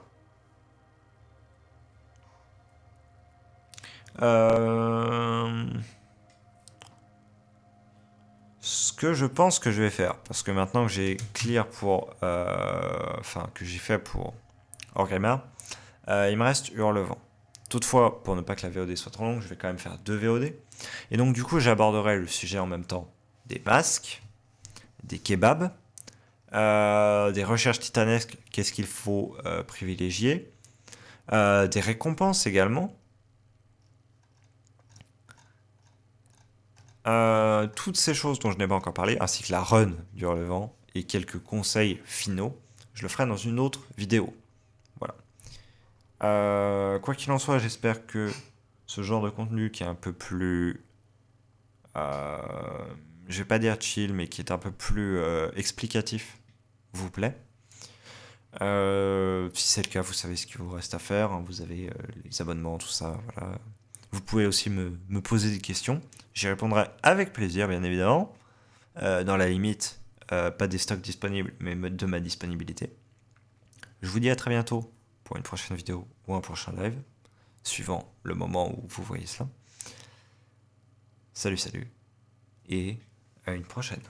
Ce que je pense que je vais faire, parce que maintenant que j'ai clear pour... Enfin, que j'ai fait pour Orgrimmar, il me reste Hurlevent. Toutefois, pour ne pas que la VOD soit trop longue, je vais quand même faire 2 VOD. Et donc du coup, j'aborderai le sujet en même temps des masques, des kebabs, des recherches titanesques, qu'est-ce qu'il faut privilégier, des récompenses également. Toutes ces choses dont je n'ai pas encore parlé, ainsi que la run du relevant et quelques conseils finaux, je le ferai dans une autre vidéo. Voilà. Quoi qu'il en soit, j'espère que ce genre de contenu qui est un peu plus... je vais pas dire chill, mais qui est un peu plus explicatif, vous plaît. Si c'est le cas, vous savez ce qu'il vous reste à faire. Hein, vous avez les abonnements, tout ça. Voilà. Vous pouvez aussi me poser des questions. J'y répondrai avec plaisir, bien évidemment. Dans la limite, pas des stocks disponibles, mais de ma disponibilité. Je vous dis à très bientôt pour une prochaine vidéo ou un prochain live, suivant le moment où vous voyez cela. Salut, et à une prochaine.